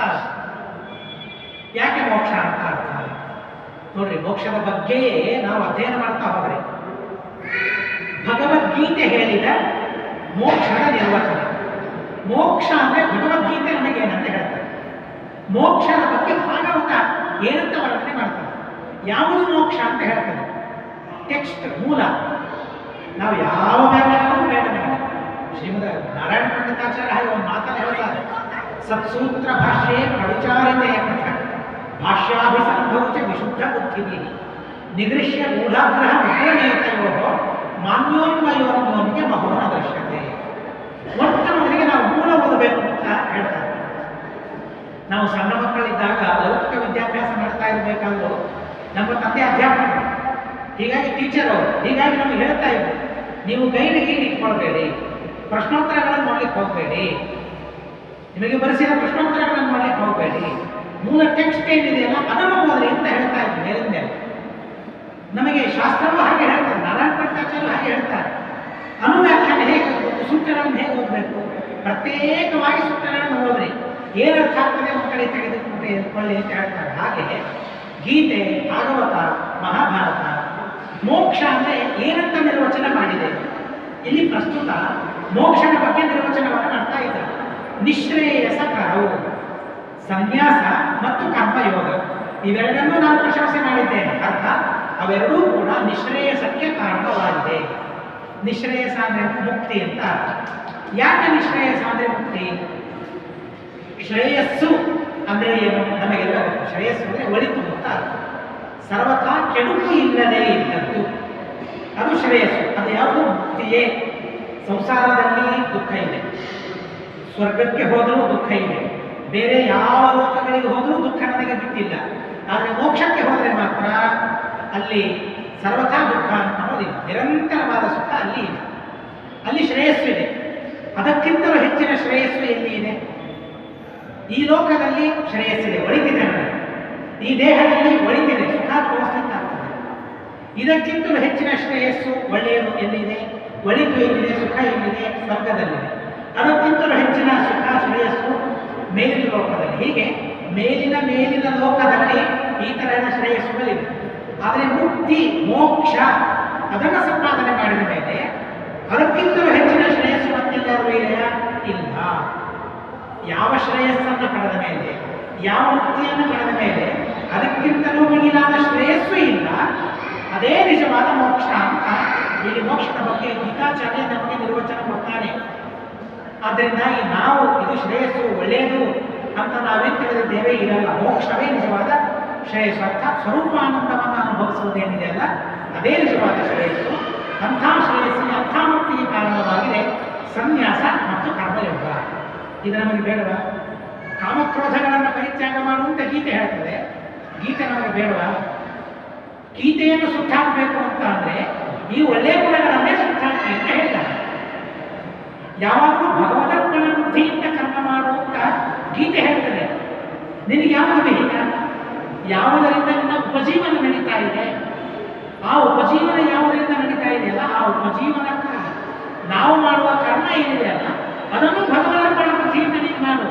ಯಾಕೆ ಮೋಕ್ಷ ಅಂತ ಅರ್ಥ ನೋಡ್ರಿ, ಮೋಕ್ಷದ ಬಗ್ಗೆಯೇ ನಾವು ಅಧ್ಯಯನ ಮಾಡ್ತಾ ಹೋದ್ರೆ ಭಗವದ್ಗೀತೆ ಹೇಳಿದ ಮೋಕ್ಷದ ನಿರ್ವಚನ. ಮೋಕ್ಷ ಅಂದ್ರೆ ಭಗವದ್ಗೀತೆ ನಮಗೆ ಏನಂತ ಹೇಳ್ತಾರೆ, ಮೋಕ್ಷದ ಬಗ್ಗೆ ಭಾಗವತ ಏನಂತ ವರ್ಣನೆ ಮಾಡ್ತಾರೆ, ಯಾವುದು ಮೋಕ್ಷ ಅಂತ ಹೇಳ್ತಾರೆ. ಟೆಕ್ಸ್ಟ್ ಮೂಲ ನಾವು ಯಾವ ವ್ಯಾಖ್ಯಾನವೂ ಬೇಡ. ಶ್ರೀಮದ್ ನಾರಾಯಣ ಪಂಡಿತಾಚಾರ್ಯ ಹಾಗೆ ಒಂದು ಮಾತನ್ನು ಹೇಳ್ತಾರೆ, ಸತ್ಸೂತ್ರ ಭಾಷ್ಯೇ ಪ್ರವಿಚಾರಿತೆಯ ಕಥ ಭಾಷ್ಯಾಭಿಸಂಧೌ ಚ ವಿಶುದ್ಧ ಬುದ್ಧಿಭಿ ನಿಗೃಹ್ಯ ಗೂಢಾಗ್ರಹ ಮುದ್ರನೇತಯೋ ಮಾನ್ಯೋನ್ವಯೋನ್ಯೋನ್ಯ ಮಹೋನ ದೃಶ್ಯತೆ. ಮೊಟ್ಟ ಮೊದಲಿಗೆ ನಾವು ಮೂಲ ಓದಬೇಕು ಅಂತ ಹೇಳ್ತಾರೆ. ನಾವು ಸಣ್ಣ ಮಕ್ಕಳಿದ್ದಾಗ ಲೌಕಿಕ ವಿದ್ಯಾಭ್ಯಾಸ ಮಾಡ್ತಾ ಇರಬೇಕಾದ್ರೂ ನಮ್ಮ ತಂದೆ ಅಧ್ಯಾಪಕ, ಹೀಗಾಗಿ ಟೀಚರ್ ಅವರು, ಹೀಗಾಗಿ ನಮಗೆ ಹೇಳ್ತಾ ಇದ್ರು, ನೀವು ಗೈಡ್ಗೆ ಇಟ್ಕೊಳ್ಬೇಡಿ, ಪ್ರಶ್ನೋತ್ತರಗಳನ್ನು ನೋಡ್ಲಿಕ್ಕೆ ಹೋಗಬೇಡಿ, ನಿಮಗೆ ಬರೆಸಿದ ಪ್ರಶ್ನೋತ್ತರಗಳನ್ನು ನೋಡ್ಲಿಕ್ಕೆ ಹೋಗಬೇಡಿ, ಮೂಲ ಟೆಕ್ಸ್ಟ್ ಏನಿದೆಯಲ್ಲ ಅದನ್ನು ಓದ್ರಿ ಅಂತ ಹೇಳ್ತಾ ಇದ್ರು ಮೇಲಿಂದ. ನಮಗೆ ಶಾಸ್ತ್ರವೂ ಹಾಗೆ ಹೇಳ್ತಾರೆ, ನಾರಾಯಣ ಪಂಡಿತಾಚಾರ್ಯರು ಹಾಗೆ ಹೇಳ್ತಾರೆ. ಅನುವ್ಯಾಖ್ಯಾನ ಹೇಗೆ ಓದಬೇಕು, ಸೂತ್ರಗಳನ್ನು ಹೇಗೆ ಓದಬೇಕು, ಪ್ರತ್ಯೇಕವಾಗಿ ಸೂತ್ರಗಳನ್ನು ಓದ್ರಿ, ಏನರ್ಥ ಆಗ್ತದೆ ಮಕ್ಕಳಿಗೆ ತೆಗೆದುಕೊಳ್ಳಿ ಅಂತ ಹೇಳ್ತಾರೆ. ಹಾಗೆ ಗೀತೆ, ಭಾಗವತ, ಮಹಾಭಾರತ ಮೋಕ್ಷ ಅಂದರೆ ಏನಂತ ನಿರ್ವಚನ ಮಾಡಿದೆ. ಇಲ್ಲಿ ಪ್ರಸ್ತುತ ಮೋಕ್ಷದ ಬಗ್ಗೆ ನಿರ್ವಚನವನ್ನು ಮಾಡ್ತಾ ಇದ್ದಾರೆ. ನಿಶ್ರೇಯಸ ಕರವು, ಸನ್ಯಾಸ ಮತ್ತು ಕರ್ಮಯೋಗ ಇವೆರಡನ್ನೂ ನಾನು ಪ್ರಶಂಸೆ ಮಾಡಿದ್ದೇನೆ. ಅರ್ಥಾತ್ ಅವೆರಡೂ ಕೂಡ ನಿಶ್ರೇಯಸಕ್ಕೆ ಕಾರಣವಾಗಿದೆ. ನಿಶ್ರೇಯಸ ಅಂದರೆ ಮುಕ್ತಿ ಅಂತ. ಯಾಕೆ ನಿಶ್ರೇಯಸ ಅಂದರೆ ಮುಕ್ತಿ? ಶ್ರೇಯಸ್ಸು ಅಂದರೆ ಏನು ನಮಗೆಲ್ಲ ಗೊತ್ತು. ಶ್ರೇಯಸ್ಸು ಅಂದರೆ ಒಳಿತು ಅಂತ ಅರ್ಥ. ಸರ್ವಥಾ ಕೆಡುಕು ಇಲ್ಲದೆ ಇದ್ದದ್ದು ಅದು ಶ್ರೇಯಸ್ಸು. ಅದು ಯಾವುದು? ಮುಕ್ತಿಯೇ. ಸಂಸಾರದಲ್ಲಿ ದುಃಖ ಇದೆ, ಸ್ವರ್ಗಕ್ಕೆ ಹೋದರೂ ದುಃಖ ಇದೆ, ಬೇರೆ ಯಾವ ಲೋಕಗಳಿಗೆ ಹೋದರೂ ದುಃಖ ನನಗೆ ಬಿಟ್ಟಿಲ್ಲ. ಆದರೆ ಮೋಕ್ಷಕ್ಕೆ ಹೋದರೆ ಮಾತ್ರ ಅಲ್ಲಿ ಸರ್ವಥಾ ದುಃಖ ಅನ್ನೋದಿಲ್ಲ, ನಿರಂತರವಾದ ಸುಖ ಅಲ್ಲಿ ಇದೆ. ಅಲ್ಲಿ ಶ್ರೇಯಸ್ಸು ಇದೆ. ಅದಕ್ಕಿಂತಲೂ ಹೆಚ್ಚಿನ ಶ್ರೇಯಸ್ಸು ಎಲ್ಲಿ ಇದೆ? ಈ ಲೋಕದಲ್ಲಿ ಶ್ರೇಯಸ್ಸಿದೆ, ಒಳಿತಿದೆ ನನಗೆ, ಈ ದೇಹದಲ್ಲಿ ಒಳಿತಿದೆ, ಸುಖ ಅನುಭವಿಸಲಿಕ್ಕಾಗ್ತದೆ. ಇದಕ್ಕಿಂತಲೂ ಹೆಚ್ಚಿನ ಶ್ರೇಯಸ್ಸು ಒಳ್ಳೆಯದು ಎಲ್ಲಿದೆ? ಒಳಿತು ಎಲ್ಲಿದೆ? ಸುಖ ಎಲ್ಲಿದೆ? ಸ್ವರ್ಗದಲ್ಲಿದೆ. ಅದಕ್ಕಿಂತಲೂ ಹೆಚ್ಚಿನ ಸುಖ ಶ್ರೇಯಸ್ಸು ಮೇಲಿನ ಲೋಕದಲ್ಲಿ. ಹೀಗೆ ಮೇಲಿನ ಲೋಕದಲ್ಲಿ ಈ ತರಹದ ಶ್ರೇಯಸ್ಸುಗಳಿವೆ. ಆದರೆ ಮುಕ್ತಿ, ಮೋಕ್ಷ ಅದನ್ನು ಸಂಪಾದನೆ ಮಾಡಿದ ಮೇಲೆ ಅದಕ್ಕಿಂತಲೂ ಹೆಚ್ಚಿನ ಶ್ರೇಯಸ್ಸು ಮತ್ತೆಲ್ಲರೂ ಇದೆಯಾ? ಇಲ್ಲ. ಯಾವ ಶ್ರೇಯಸ್ಸನ್ನು ಪಡೆದ ಮೇಲೆ, ಯಾವ ಮುಕ್ತಿಯನ್ನು ಪಡೆದ ಮೇಲೆ ಅದಕ್ಕಿಂತಲೂ ಮಿಗಿಲಾದ ಶ್ರೇಯಸ್ಸು ಇಲ್ಲ. ಅದೇ ನಿಜವಾದ ಮೋಕ್ಷ ಅಂತ ಇಲ್ಲಿ ಮೋಕ್ಷದ ಬಗ್ಗೆ ಗೀತಾಚಾರ್ಯ ನಮಗೆ ನಿರ್ವಚನ ಕೊಡ್ತಾನೆ. ಆದ್ದರಿಂದ ನಾವು ಇದು ಶ್ರೇಯಸ್ಸು ಒಳ್ಳೆಯದು ಅಂತ ನಾವೇನು ತಿಳಿದಿದ್ದೇವೆ ಇರಲ್ಲ. ಮೋಕ್ಷವೇ ನಿಜವಾದ ಶ್ರೇಯಸ್ಸು, ಅರ್ಥಾತ್ ಸ್ವರೂಪಾನಂದವನ್ನು ಅನುಭವಿಸುವುದೇನಿದೆ ಅಲ್ಲ ಅದೇ ನಿಜವಾದ ಶ್ರೇಯಸ್ಸು. ಅಂಥ ಶ್ರೇಯಸ್ಸಿಗೆ ಅಂಥ ಮುಕ್ತಿಗೆ ಕಾರಣವಾಗಿದೆ ಸನ್ಯಾಸ ಮತ್ತು ಕರ್ಮಯೋಗ. ಇದು ನಮಗೆ ಬೇಡವಾ? ಕಾಮಕ್ರೋಧಗಳನ್ನು ಪರಿತ್ಯಾಗ ಮಾಡುವಂತೆ ಗೀತೆ ಹೇಳ್ತದೆ. ಗೀತೆ ನಮಗೆ ಬೇಡವಾ? ಗೀತೆಯನ್ನು ಸುಟ್ಟಾಕಬೇಕು ಅಂತ ಅಂದರೆ ಈ ಒಳ್ಳೆಯ ಗುಣಗಳನ್ನೇ ಸುಟ್ಟಾಕಿ ಅಂತ ಹೇಳಿದ್ದಾರೆ. ಯಾವಾಗಲೂ ಭಗವದರ್ಪಣ ಬುದ್ಧಿಯಿಂದ ಕರ್ಮ ಮಾಡುವಂತ ಗೀತೆ ಹೇಳ್ತದೆ. ನಿನಗೆ ಯಾವುದು ವಿಹಿತ? ಯಾವುದರಿಂದ ನಿನ್ನ ಉಪಜೀವನ ನಡೀತಾ ಇದೆ, ಆ ಉಪಜೀವನ ಯಾವುದರಿಂದ ನಡೀತಾ ಇದೆಯಲ್ಲ ಆ ಉಪಜೀವನಕ್ಕಾಗಿ ನಾವು ಮಾಡುವ ಕರ್ಮ ಏನಿದೆ ಅಲ್ಲ ಅದನ್ನು ಭಗವದರ್ಪಣ ಬುದ್ಧಿಯಿಂದ ನೀನು ಮಾಡು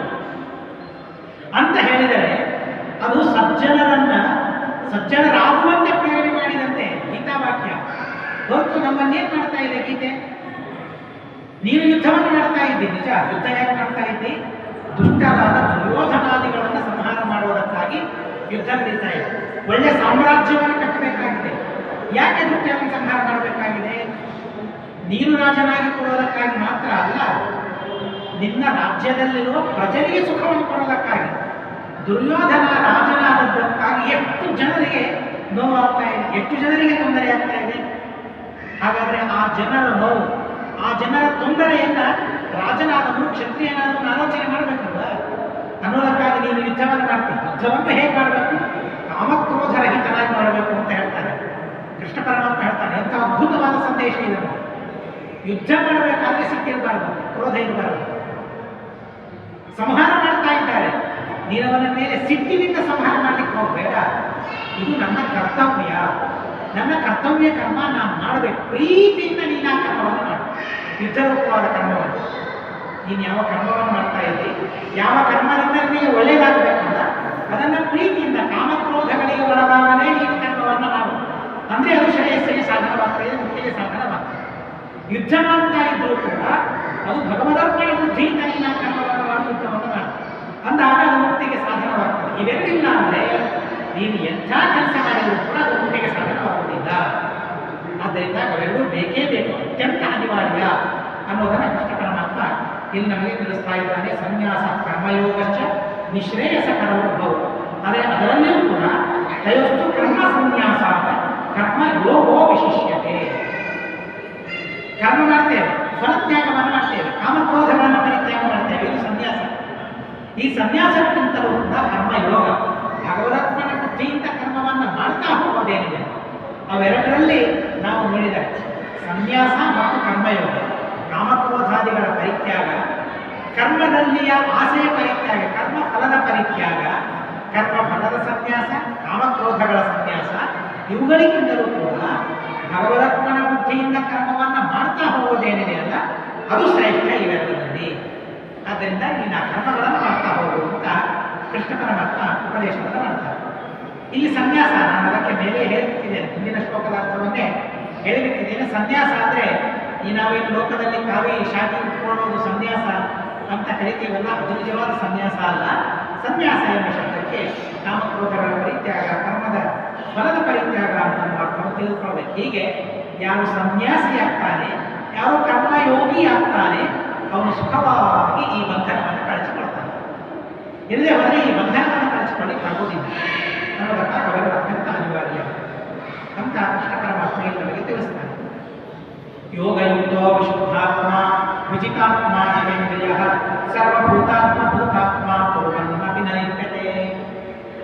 ಅಂತ ಹೇಳಿದರೆ ಅದು ಸಜ್ಜನರಾಗುವಂತೆ ಪ್ರೇರಣೆ ಮಾಡಿದಂತೆ ಗೀತಾವಾಕ್ಯ. ಹೊರತು ನಮ್ಮನ್ನೇನು ಮಾಡ್ತಾ ಇದೆ ಗೀತೆ? ನೀನು ಯುದ್ಧವನ್ನು ಮಾಡ್ತಾ ಇದ್ದಿ, ನಿಜ. ಯುದ್ಧ ಯಾಕೆ ಮಾಡ್ತಾ ಇದ್ದಿ? ದುಷ್ಟರಾದ ದುರ್ಯೋಧನಾದಿಗಳನ್ನು ಸಂಹಾರ ಮಾಡುವುದಕ್ಕಾಗಿ ಯುದ್ಧ ನಡೀತಾ ಇದೆ. ಒಳ್ಳೆ ಸಾಮ್ರಾಜ್ಯವನ್ನು ಕಟ್ಟಬೇಕಾಗಿದೆ. ಯಾಕೆ ದುಷ್ಟವನ್ನು ಸಂಹಾರ ಮಾಡಬೇಕಾಗಿದೆ? ನೀನು ರಾಜನಾಗಿ ಕೊಡುವುದಕ್ಕಾಗಿ ಮಾತ್ರ ಅಲ್ಲ, ನಿನ್ನ ರಾಜ್ಯದಲ್ಲಿರುವ ಪ್ರಜೆಗೆ ಸುಖವನ್ನು ಕೊಡುವುದಕ್ಕಾಗಿ. ದುರ್ಯೋಧನ ರಾಜನಾದದ್ದಕ್ಕಾಗಿ ಎಷ್ಟು ಜನರಿಗೆ ನೋವಾಗ್ತಾ ಇದೆ, ಎಷ್ಟು ಜನರಿಗೆ ತೊಂದರೆ ಆಗ್ತಾ ಇದೆ. ಹಾಗಾದ್ರೆ ಆ ಜನರ ನೋವು, ಆ ಜನರ ತೊಂದರೆಯನ್ನ ರಾಜನಾದವನು ಕ್ಷತ್ರಿಯನಾದವನು ಆಲೋಚನೆ ಮಾಡಬೇಕಲ್ವ? ಅನ್ನೋದಕ್ಕಾಗಿ ನೀನು ಯುದ್ಧವನ್ನು ಮಾಡ್ತೀನಿ. ಯುದ್ಧವನ್ನು ಹೇಗೆ ಮಾಡಬೇಕು? ಕಾಮಕ್ರೋಧರಹಿತನಾಗಿ ಮಾಡಬೇಕು ಅಂತ ಹೇಳ್ತಾರೆ ಕೃಷ್ಣ ಪರಮಾತ್ಮ ಹೇಳ್ತಾನೆ. ಎಂಥ ಅದ್ಭುತವಾದ ಸಂದೇಶ ಇದನ್ನು. ಯುದ್ಧ ಮಾಡಬೇಕಾದ್ರೆ ಸಿಟ್ಟಿರಬಾರದು, ಕ್ರೋಧ ಇರಬಾರದು. ಸಂಹಾರ ಮಾಡ್ತಾ ಇದ್ದಾರೆ, ನೀನವನ ಮೇಲೆ ಸಿಟ್ಟಿನಿಂದ ಸಂಹಾರ ಮಾಡಲಿಕ್ಕೆ ಹೋಗಬೇಡ. ಇದು ನನ್ನ ಕರ್ತವ್ಯ, ನನ್ನ ಕರ್ತವ್ಯ ಕರ್ಮ ನಾನು ಮಾಡಬೇಕು. ಪ್ರೀತಿಯಿಂದ ನೀನು ಆ ಕರ್ಮವನ್ನು ಮಾಡು, ಯುದ್ಧರೂಪವಾದ ಕರ್ಮವನ್ನು. ನೀನು ಯಾವ ಕರ್ಮವನ್ನು ಮಾಡ್ತಾ ಇದ್ದಿ, ಯಾವ ಕರ್ಮದಿಂದ ನಿನಗೆ ಒಳ್ಳೆಯದಾಗಬೇಕಲ್ಲ ಅದನ್ನು ಪ್ರೀತಿಯಿಂದ, ಕಾಮಕ್ರೋಧಗಳಿಗೆ ಒಳಗಾಗಲೇ ನೀನು ಕರ್ಮವನ್ನು ಮಾಡು. ಅಂದರೆ ಅದು ಶ್ರೇಯಸ್ಸಿಗೆ ಸಾಧನವಾಗ್ತದೆ, ಮುಕ್ತಿಗೆ ಸಾಧನವಾಗ್ತದೆ. ಯುದ್ಧ ಮಾಡ್ತಾ ಇದ್ದರೂ ಕೂಡ ಅದು ಭಗವದರ್ಪಣ ಬುದ್ಧಿಯಿಂದ ನೀನು ಆ ಕರ್ಮವನ್ನು ಮಾಡಿ ಯುದ್ಧವನ್ನು ಮಾಡು. ಅಂದಾಗ ಅದು ಮುಕ್ತಿಗೆ ಸಾಧನವಾಗ್ತದೆ. ಇವೆರಡಿಲ್ಲ ಅಂದರೆ ನೀನು ಎಂಥ ಕೆಲಸ ಮಾಡಿದರೂ ಕೂಡ ಅದು ಮುಕ್ತಿಗೆ ಸಾಧನವಾಗುವುದಿಲ್ಲ. ಆದ್ದರಿಂದ ಅವೆರಡೂ ಬೇಕೇ ಬೇಕು, ಅತ್ಯಂತ ಅನಿವಾರ್ಯ ಅನ್ನೋದನ್ನು ಕೃಷ್ಣ ಪರಮಾತ್ಮ ಇಲ್ಲಿ ನಮಗೆ ತಿಳಿಸ್ತಾ ಇದ್ದಾನೆ. ಸನ್ಯಾಸ ಕರ್ಮಯೋಗಶ್ಚ ನಿಶ್ರೇಯಸ ಕರ್ಮಭವ. ಆದರೆ ಅದರಲ್ಲಿಯೂ ಕೂಡ ತಯೋಸ್ತು ಕರ್ಮ ಸನ್ಯಾಸ, ಕರ್ಮ ಯೋಗೋ ವಿಶಿಷ್ಯತೆ. ಕರ್ಮ ಮಾಡ್ತೇವೆ, ಫಲತ್ಯಾಗವನ್ನು ಮಾಡ್ತೇವೆ, ಕಾಮಕ್ರೋಧಗಳನ್ನು ಪರಿತ್ಯಾಗ ಮಾಡ್ತೇವೆ, ಇದು ಸನ್ಯಾಸ. ಈ ಸನ್ಯಾಸಕ್ಕಿಂತಲೂ ಕೂಡ ಕರ್ಮಯೋಗ, ಭಗವದರ್ಪಣ ಬುದ್ಧಿಯಿಂದ ಕರ್ಮವನ್ನು ಮಾಡ್ತಾ ಹೋಗೋದೇನಿದೆ ಅವೆರಡರಲ್ಲಿ ನಾವು ನೋಡಿದರೆ ಸನ್ಯಾಸ ಮತ್ತು ಕರ್ಮಯೋಗ, ಕಾಮಕ್ರೋಧಾದಿಗಳ ಪರಿತ್ಯಾಗ, ಕರ್ಮದಲ್ಲಿಯ ಆಸೆಯ ಪರಿತ್ಯಾಗ, ಕರ್ಮ ಫಲದ ಪರಿತ್ಯಾಗ, ಕರ್ಮ ಫಲದ ಸನ್ಯಾಸ, ಕಾಮಕ್ರೋಧಗಳ ಸನ್ಯಾಸ, ಇವುಗಳಿಗಿಂತಲೂ ಕೂಡ ಭಗವದರ್ಪಣ ಬುದ್ಧಿಯಿಂದ ಕರ್ಮವನ್ನು ಮಾಡ್ತಾ ಹೋಗೋದೇನಿದೆ ಅಲ್ಲ ಅದು ಶ್ರೇಷ್ಠ ಇವೆರಡರಲ್ಲಿ. ಆದ್ದರಿಂದ ನೀನು ಆ ಕರ್ಮಗಳನ್ನು ಮಾಡ್ತಾ ಹೋಗು ಅಂತ ಕೃಷ್ಣ ಪರಮಾತ್ಮ ಉಪದೇಶವನ್ನು ಮಾಡ್ತಾರೆ. ಇಲ್ಲಿ ಸನ್ಯಾಸ, ನಾನು ಅದಕ್ಕೆ ಮೇಲೆ ಹೇಳಿಬಿಟ್ಟಿದ್ದೇನೆ, ಮುಂದಿನ ಶ್ಲೋಕದ ಅರ್ಥವನ್ನೇ ಹೇಳಿಬಿಟ್ಟಿದ್ದೇನೆ. ಸನ್ಯಾಸ ಅಂದರೆ ಈ ನಾವೇನು ಲೋಕದಲ್ಲಿ ಕಾವಿ ಶಾಖೆ ಉಟ್ಕೊಳ್ಳೋದು ಸನ್ಯಾಸ ಅಂತ ಕರಿತೀವಲ್ಲ, ಅದು ನಿಜವಾದ ಸನ್ಯಾಸ ಅಲ್ಲ. ಸನ್ಯಾಸ ಎಂಬ ಶಬ್ದಕ್ಕೆ ಕಾಮಕ್ರೋಧಗಳ ಪರಿತ್ಯಾಗ, ಕರ್ಮದ ಫಲದ ಪರಿತ್ಯಾಗ ಅಂತ ಅರ್ಥವನ್ನು ತಿಳಿದುಕೊಳ್ಬೇಕು. ಹೀಗೆ ಯಾರು ಸನ್ಯಾಸಿ ಆಗ್ತಾನೆ, ಯಾರು ಕರ್ಮಯೋಗಿ ಆಗ್ತಾನೆ, ಅವನು ಸುಖವಾಗಿ ಈ ಬಂಧನವನ್ನು ಕಳಿಸಿಕೊಳ್ತಾನೆ. ಇಲ್ಲದೆ ಹೋದರೆ ಈ ಬಂಧನವನ್ನು ಕಳಿಸಿಕೊಳ್ಳಿಕ್ಕೆ ಆಗುವುದಿಲ್ಲ ಅನ್ನೋದಕ್ಕಾಗಿ ಅವೆಲ್ಲ ಅತ್ಯಂತ ಅನಿವಾರ್ಯ ಅಂತ ಕೃಷ್ಣ ಪರಮಾತ್ಮ ನಮಗೆ ತಿಳಿಸ್ತಾನೆ. ಯೋಗಯುಕ್ತೋ ವಿಶುದ್ಧಾತ್ಮ ವಿಜಿತಾತ್ಮ ಜಿತೇಂದ್ರಿಯ ಸರ್ವಭೂತಾತ್ಮ ಭೂತಾತ್ಮ ಪೂರ್ವನ್ನಪಿ ನ ಲಿಪ್ಯತೆ.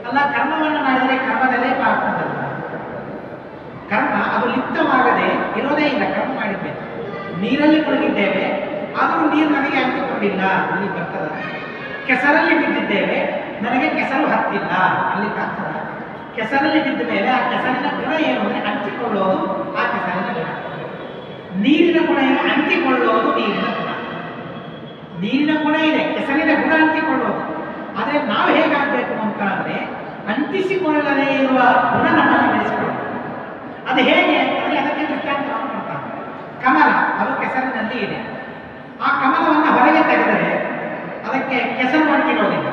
ಅಲ್ಲ, ಕರ್ಮವನ್ನು ಮಾಡಿದರೆ ಕರ್ಮದ ಲೇಪ ಆಗ್ತದಲ್ಲ, ಕರ್ಮ ಅದು ಲಿಪ್ತವಾಗದೆ ಇರೋದೇ ಇಲ್ಲ. ಕರ್ಮ ಮಾಡಿದ್ದೇವೆ, ನೀರಲ್ಲಿ ಮುಳುಗಿದ್ದೇವೆ, ಆದರೂ ನೀರು ನನಗೆ ಅಂಟಿಕೊಂಡಿಲ್ಲ, ಅಲ್ಲಿ ಬರ್ತದ. ಕೆಸರಲ್ಲಿ ಬಿದ್ದಿದ್ದೇವೆ, ನನಗೆ ಕೆಸರು ಹತ್ತಿಲ್ಲ, ಅಲ್ಲಿ ಆಗ್ತದ. ಕೆಸರಲ್ಲಿ ಬಿದ್ದ ಮೇಲೆ ಆ ಕೆಸರಿನ ಗುಣ ಏನು ಅಂದರೆ ಅಂಟಿಕೊಳ್ಳೋದು ಆ ಕೆಸರಿನ ಗುಣ. ನೀರಿನ ಗುಣ ಏನು? ಅಂಟಿಕೊಳ್ಳೋದು ನೀರಿನ ಗುಣ. ನೀರಿನ ಗುಣ ಇದೆ, ಕೆಸರಿನ ಗುಣ ಅಂಟಿಕೊಳ್ಳೋದು. ಆದರೆ ನಾವು ಹೇಗಾಗಬೇಕು ಅಂತ ಅಂದರೆ ಅಂಟಿಸಿಕೊಳ್ಳದೇ ಇರುವ ಗುಣ ನಮ್ಮನ್ನು ಬೆಳೆಸಿಕೊಳ್ಳೋದು. ಅದು ಹೇಗೆ ಅಂದರೆ ಅದಕ್ಕೆ ದೃಷ್ಟಾಂತವನ್ನು ಕೊಡ್ತಾರೆ. ಕಮಲ ಅದು ಕೆಸರಿನಲ್ಲಿ ಇದೆ. ಆ ಕಮಲವನ್ನು ಹೊರಗೆ ತೆಗೆದರೆ ಅದಕ್ಕೆ ಕೆಸರು ಅಂಟಿರೋದಿಲ್ಲ.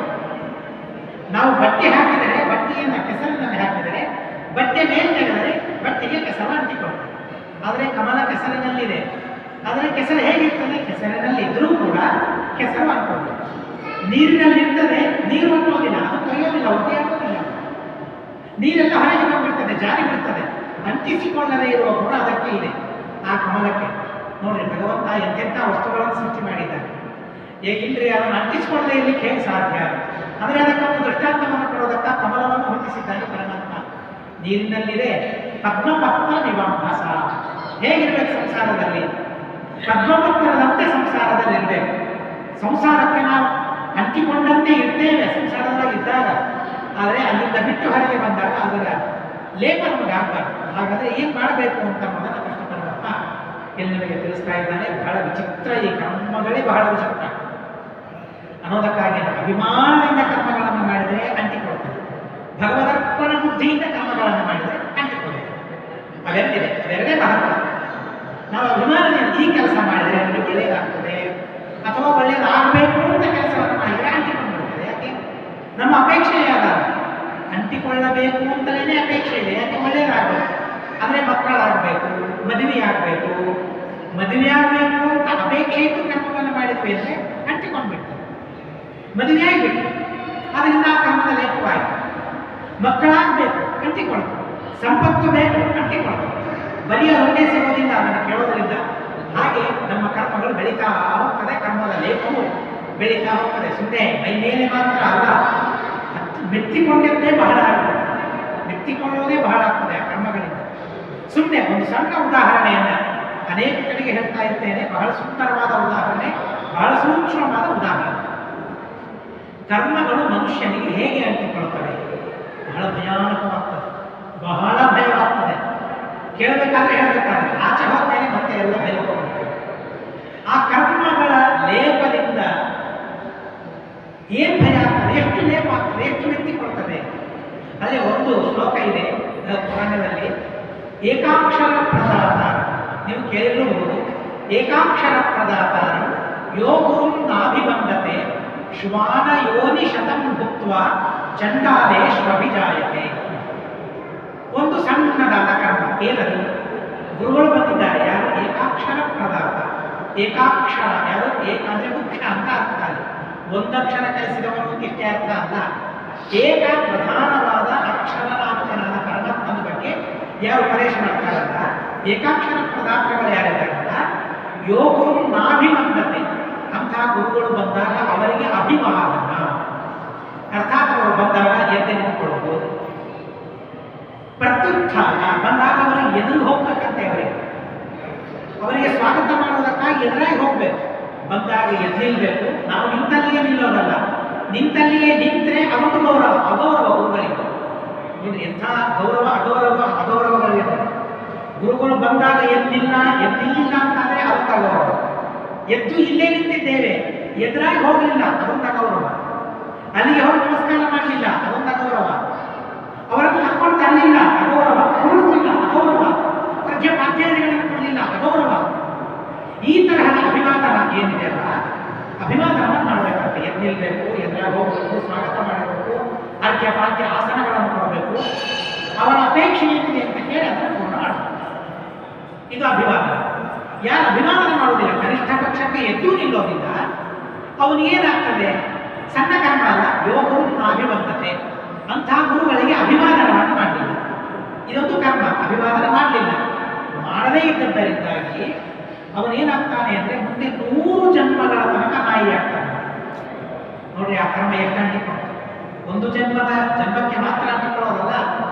ನಾವು ಬಟ್ಟೆ ಹಾಕಿದರೆ, ಬಟ್ಟೆಯನ್ನು ಕೆಸರಿನಲ್ಲಿ ಹಾಕಿದರೆ, ಬಟ್ಟೆ ಮೇಲೆ ತೆಗೆದರೆ ಬಟ್ಟೆಗೆ ಕೆಸರು ಅಂಟಿಕೊಳ್ಳುತ್ತೆ. ಆದರೆ ಕಮಲ ಕೆಸರಿನಲ್ಲಿದೆ. ಆದರೆ ಕೆಸರು ಹೇಗಿರ್ತದೆ? ಕೆಸರಿನಲ್ಲಿ ಇದ್ದರೂ ಕೂಡ ಕೆಸರು ಅಂಟ್ಕೊಳ್ಳುತ್ತೆ. ನೀರಿನಲ್ಲಿರ್ತದೆ, ನೀರು ಅಂಟೋದಿಲ್ಲ, ಅದು ತೊಳೆಯೋದಿಲ್ಲ, ಒದ್ದೆ ಆಗೋದಿಲ್ಲ. ನೀರೆಲ್ಲ ಹೊರಗೆ ಬಂದ್ಬಿಡ್ತದೆ, ಜಾರಿ ಬಿಡ್ತದೆ. ಅಂಟಿಸಿಕೊಳ್ಳದೇ ಇರುವ ಗುಣ ಅದಕ್ಕೆ ಇದೆ, ಆ ಕಮಲಕ್ಕೆ. ನೋಡ್ರಿ, ಭಗವಂತ ಎಂತೆಂಥ ವಸ್ತುಗಳನ್ನು ಸೃಷ್ಟಿ ಮಾಡಿದ್ದಾನೆ. ಹೇಗಿಲ್ರಿ, ಅದನ್ನು ಅಂಟಿಸಿಕೊಳ್ಳದೆ ಇರ್ಲಿಕ್ಕೆ ಹೇಗೆ ಸಾಧ್ಯ? ಅಂದರೆ ಅದಕ್ಕೊಂದು ದೃಷ್ಟಾಂತವನ್ನು ಕೊಡೋದಕ್ಕ ಕಮಲವನ್ನು ಹೊಂದಿಸಿದ್ದಾನೆ ಪರಮಾತ್ಮ. ನೀರಿನಲ್ಲಿದೆ ಪದ್ಮಪತ್ರ ನಿವಾಂಭಸ. ಹೇಗಿರ್ಬೇಕು ಸಂಸಾರದಲ್ಲಿ? ಪದ್ಮಪತ್ರದಂತೆ ಸಂಸಾರದಲ್ಲಿರ್ಬೇಕು. ಸಂಸಾರಕ್ಕೆ ನಾವು ಅಂಟಿಕೊಂಡಂತೆ ಇರ್ತೇವೆ ಸಂಸಾರದಲ್ಲಿ ಇದ್ದಾಗ, ಆದರೆ ಅಲ್ಲಿಂದ ಬಿಟ್ಟು ಹೊರಗೆ ಬಂದಾಗ ಅದರ ಲೇಪ ನಮಗೆ ಆಗಬಾರ್ದು. ಹಾಗಾದ್ರೆ ಏನು ಮಾಡಬೇಕು ಅಂತ ಅನ್ನೋದನ್ನು ಕೃಷ್ಣ ಪರಮಾತ್ಮ ಇಲ್ಲಿ ನಮಗೆ ತಿಳಿಸ್ತಾ ಇದ್ದಾನೆ. ಬಹಳ ವಿಚಿತ್ರ, ಈ ಕರ್ಮಗಳೇ ಬಹಳ ವಿಚಿತ್ರ ಅನ್ನೋದಕ್ಕಾಗಿ ಅಭಿಮಾನದಿಂದ ಕರ್ಮಗಳನ್ನು ಮಾಡಿದರೆ ಅಂಟಿಕೊಳ್ತದೆ, ಭಗವದರ್ಪಣ ಬುದ್ಧಿಯಿಂದ ಕರ್ಮಗಳನ್ನು ಮಾಡಿದರೆ ಅಂಟಿಕೊಳ್ಳುತ್ತದೆ. ಅವೆರಡಿದೆ, ಅವೆರಡೇ ಮಹತ್ವ. ನಾವು ಅಭಿಮಾನದಿಂದ ಈ ಕೆಲಸ ಮಾಡಿದರೆ ನಮಗೆ ಒಳ್ಳೆಯದಾಗ್ತದೆ, ಅಥವಾ ಒಳ್ಳೆಯದಾಗಬೇಕು ಅಂತ ಕೆಲಸವನ್ನು ಮಾಡಿದರೆ ಅಂಟಿಕೊಂಡ್ಬಿಡ್ತದೆ. ಯಾಕೆ? ನಮ್ಮ ಅಪೇಕ್ಷೆ ಯಾವಾಗ ಅಂಟಿಕೊಳ್ಳಬೇಕು ಅಂತಲೇ ಅಪೇಕ್ಷೆ ಇದೆ. ಯಾಕೆ? ಒಳ್ಳೆಯದಾಗಬೇಕು, ಅಂದರೆ ಮಕ್ಕಳಾಗಬೇಕು, ಮದುವೆ ಆಗಬೇಕು ಅಂತ ಅಪೇಕ್ಷೆ ಇದ್ದು ಕರ್ಮವನ್ನು ಮಾಡಿದ್ವಿ ಅಂದರೆ ಅಂಟಿಕೊಂಡ್ಬಿಡ್ತದೆ, ಮದುವೆ ಆಗಿಬಿಟ್ಟು. ಅದರಿಂದ ಆ ಕರ್ಮದ ಲೇಪವಾಯಿತು. ಮಕ್ಕಳಾಗಬೇಕು, ಅಂಟಿಕೊಳ್ತು. ಸಂಪತ್ತು ಬೇಕು, ಅಂಟಿಕೊಳ್ತು. ಬರೀ ಒಂದೇ ಸಿಗೋದಿಲ್ಲ, ಅದನ್ನು ಕೇಳೋದ್ರಿಂದ. ಹಾಗೆ ನಮ್ಮ ಕರ್ಮಗಳು ಬೆಳೀತಾ ಹೋಗ್ತದೆ, ಕರ್ಮದ ಲೇಪವು ಬೆಳೀತಾ ಹೋಗ್ತದೆ. ಸುಮ್ಮನೆ ಮೈ ಮೇಲೆ ಮಾತ್ರ ಅಲ್ಲ, ಮೆತ್ತಿಕೊಂಡದ್ದೇ ಬಹಳ ಆಗ್ತದೆ, ಮೆತ್ತಿಕೊಳ್ಳೋದೇ ಬಹಳ ಆಗ್ತದೆ ಆ ಕರ್ಮಗಳಿಂದ. ಸುಮ್ಮನೆ ಒಂದು ಸಣ್ಣ ಉದಾಹರಣೆಯನ್ನು ಅನೇಕ ಕಡೆಗೆ ಹೇಳ್ತಾ ಇರ್ತೇನೆ. ಬಹಳ ಸುಂದರವಾದ ಉದಾಹರಣೆ, ಬಹಳ ಸೂಕ್ಷ್ಮವಾದ ಉದಾಹರಣೆ. ಕರ್ಮಗಳು ಮನುಷ್ಯನಿಗೆ ಹೇಗೆ ಅಂಟಿಕೊಳ್ಳುತ್ತವೆ? ಬಹಳ ಭಯಾನಕವಾಗ್ತದೆ, ಬಹಳ ಭಯವಾಗ್ತದೆ. ಕೇಳಬೇಕಾದ್ರೆ ಹೇಳಬೇಕಾದ್ರೆ ಆಚೆ ಹೋದ್ಮೇಲೆ ಮತ್ತೆ ಎಲ್ಲ ಭಯವಾಗ್ತದೆ. ಆ ಕರ್ಮಗಳ ಲೇಪದಿಂದ ಏನು ಭಯ ಆಗ್ತದೆ, ಎಷ್ಟು ಲೇಪ ಆಗ್ತದೆ, ಎಷ್ಟು ಮೆತ್ತಿಕೊಳ್ತದೆ. ಅದೇ ಒಂದು ಶ್ಲೋಕ ಇದೆ ಪುರಾಣದಲ್ಲಿ, ಏಕಾಕ್ಷರ ಪ್ರದಾತ. ನೀವು ಕೇಳಿರಬಹುದು, ಏಕಾಕ್ಷರ ಪ್ರದಾತ ಯೋ ಗುರುಂ ನಾಭಿಬಂಧತೆ ಶ್ವಾನ ಯೋನಿ ಶತಂ ಭುಕ್ತ್ವ ಚಂಡಾಲೇ ಶ್ವಭಿಜಾಯತೆ. ಒಂದು ಸಣ್ಣದಾದ ಕರ್ಮ. ಏನದು? ಗುರುಗಳು ಬಂದಿದ್ದಾರೆ. ಯಾರು? ಏಕಾಕ್ಷರ ಪ್ರದಾತ. ಏಕಾಕ್ಷರ ಯಾರು? ಅಂದರೆ ಮುಖ್ಯ ಅಂತ ಅರ್ಥ ಅಲ್ಲಿ. ಒಂದಕ್ಷರ ಕಲಿಸಿದವನು ಇಷ್ಟೇ ಅರ್ಥ ಅಲ್ಲ. ಏಕ ಪ್ರಧಾನವಾದ ಅಕ್ಷರನಾಮಕನಾದ ಪರಮಾತ್ಮನ ಬಗ್ಗೆ ಯಾರು ಉಪದೇಶ ಮಾಡ್ತಾರಲ್ಲ, ಏಕಾಕ್ಷರ ಪದಾರ್ಥಗಳು ಯಾರಿದ್ದಾರಲ್ಲ, ಯೋಗುರು ನಾಭಿಬಂಧತೆ. ಅಂಥ ಗುರುಗಳು ಬಂದಾಗ ಅವರಿಗೆ ಅಭಿವಾದನ, ಅರ್ಥಾತ್ ಅವರು ಬಂದಾಗ ಎದ್ದು ನಿಂತ್ಕೊಳ್ಳೋದು. ಪ್ರತ್ಯುತ್ಥಾನ ಬಂದಾಗ ಅವರಿಗೆ ಎದುರು ಹೋಗ್ಬೇಕಂತೆ. ಅವರಿಗೆ ಸ್ವಾಗತ ಮಾಡೋದಕ್ಕಾಗಿ ಎದುರಾಗಿ ಹೋಗ್ಬೇಕು. ಬಂದಾಗ ಎದ್ದು ನಿಲ್ಬೇಕು. ನಾವು ನಿಂತಲ್ಲಿಯೇ ನಿಲ್ಲೋದಲ್ಲ, ನಿಂತಲ್ಲಿಯೇ ನಿಂತರೆ ಅದೊಂದು ಗೌರವ. ಅಗೌರವ ಗುರುಗಳಿಗೆ. ಎಂಥ ಗೌರವ, ಅಗೌರವಗಳಿವೆ. ಗುರುಗಳು ಬಂದಾಗ ಎದ್ದಿಲ್ಲ ಅಂತಾದರೆ ಅದೊಂದು ಅಗೌರವ. ಎದ್ದು ಇಲ್ಲೇ ನಿಂತಿದ್ದೇವೆ, ಎದುರಾಗಿ ಹೋಗಲಿಲ್ಲ, ಅದೊಂದು ಅಗೌರವ. ಅಲ್ಲಿಗೆ ಹೋಗಿ ನಮಸ್ಕಾರ ಮಾಡಲಿಲ್ಲ, ಅದೊಂದು ಅಗೌರವ. ಅವರನ್ನು ಕರ್ಕೊಂಡು ತರಲಿಲ್ಲ, ಅಗೌರವ. ಕೊಡಿಸಲಿಲ್ಲ, ಅಗೌರವ. ಅರ್ಘ್ಯ ಪಾತ್ಯಾದಿಗಳನ್ನು ಕೊಡಲಿಲ್ಲ, ಅಗೌರವ. ಈ ತರಹದ ಅಭಿವಾದನ ಏನಿದೆ ಅಲ್ಲ, ಅಭಿವಾದನವನ್ನು ಮಾಡಬೇಕಾಗ್ತದೆ. ಎದ್ದು ನಿಲ್ಬೇಕು, ಎದುರಾಗಿ ಹೋಗಬೇಕು, ಸ್ವಾಗತ ಮಾಡಬೇಕು, ಅರ್ಘ್ಯ ಪಾತ್ಯ ಆಸನಗಳನ್ನು ಕೊಡಬೇಕು. ಅವರ ಅಪೇಕ್ಷೆ ಏನಿದೆ ಅಂತ ಕೇಳಿ ಅದನ್ನು ಪೂರ್ಣ ಮಾಡಬೇಕು. ಇದು ಅಭಿವಾದನ. ಯಾರು ಅಭಿವಾದನ ಮಾಡುವುದಿಲ್ಲ, ಕನಿಷ್ಠ ಪಕ್ಷಕ್ಕೆ ಎದ್ದು ನಿಲ್ಲೋದಿಲ್ಲ, ಅವನಿಗೇನಾಗ್ತದೆ? ಸಣ್ಣ ಕರ್ಮ ಅಲ್ಲ, ಯೋಗವು ಅಭಿಬಂಧತೆ. ಅಂಥ ಗುರುಗಳಿಗೆ ಅಭಿವಾದನವನ್ನು ಮಾಡಲಿಲ್ಲ, ಇದೊಂದು ಕರ್ಮ. ಅಭಿವಾದನ ಮಾಡಲಿಲ್ಲ, ಮಾಡದೇ ಇದ್ದದ್ದರಿಂದಾಗಿ ಅವನೇನಾಗ್ತಾನೆ ಅಂದರೆ ಮುಂದೆ 100 ಜನ್ಮಗಳ ತನಕ ನಾಯಿ ಆಗ್ತಾನೆ. ನೋಡಿ ಆ ಕರ್ಮ ಎಷ್ಟು ಅಂಟಿಕೊಂಡು, ಒಂದು ಜನ್ಮಕ್ಕೆ ಮಾತ್ರ ಅಂಟಿಕೊಳ್ಳೋದಲ್ಲ,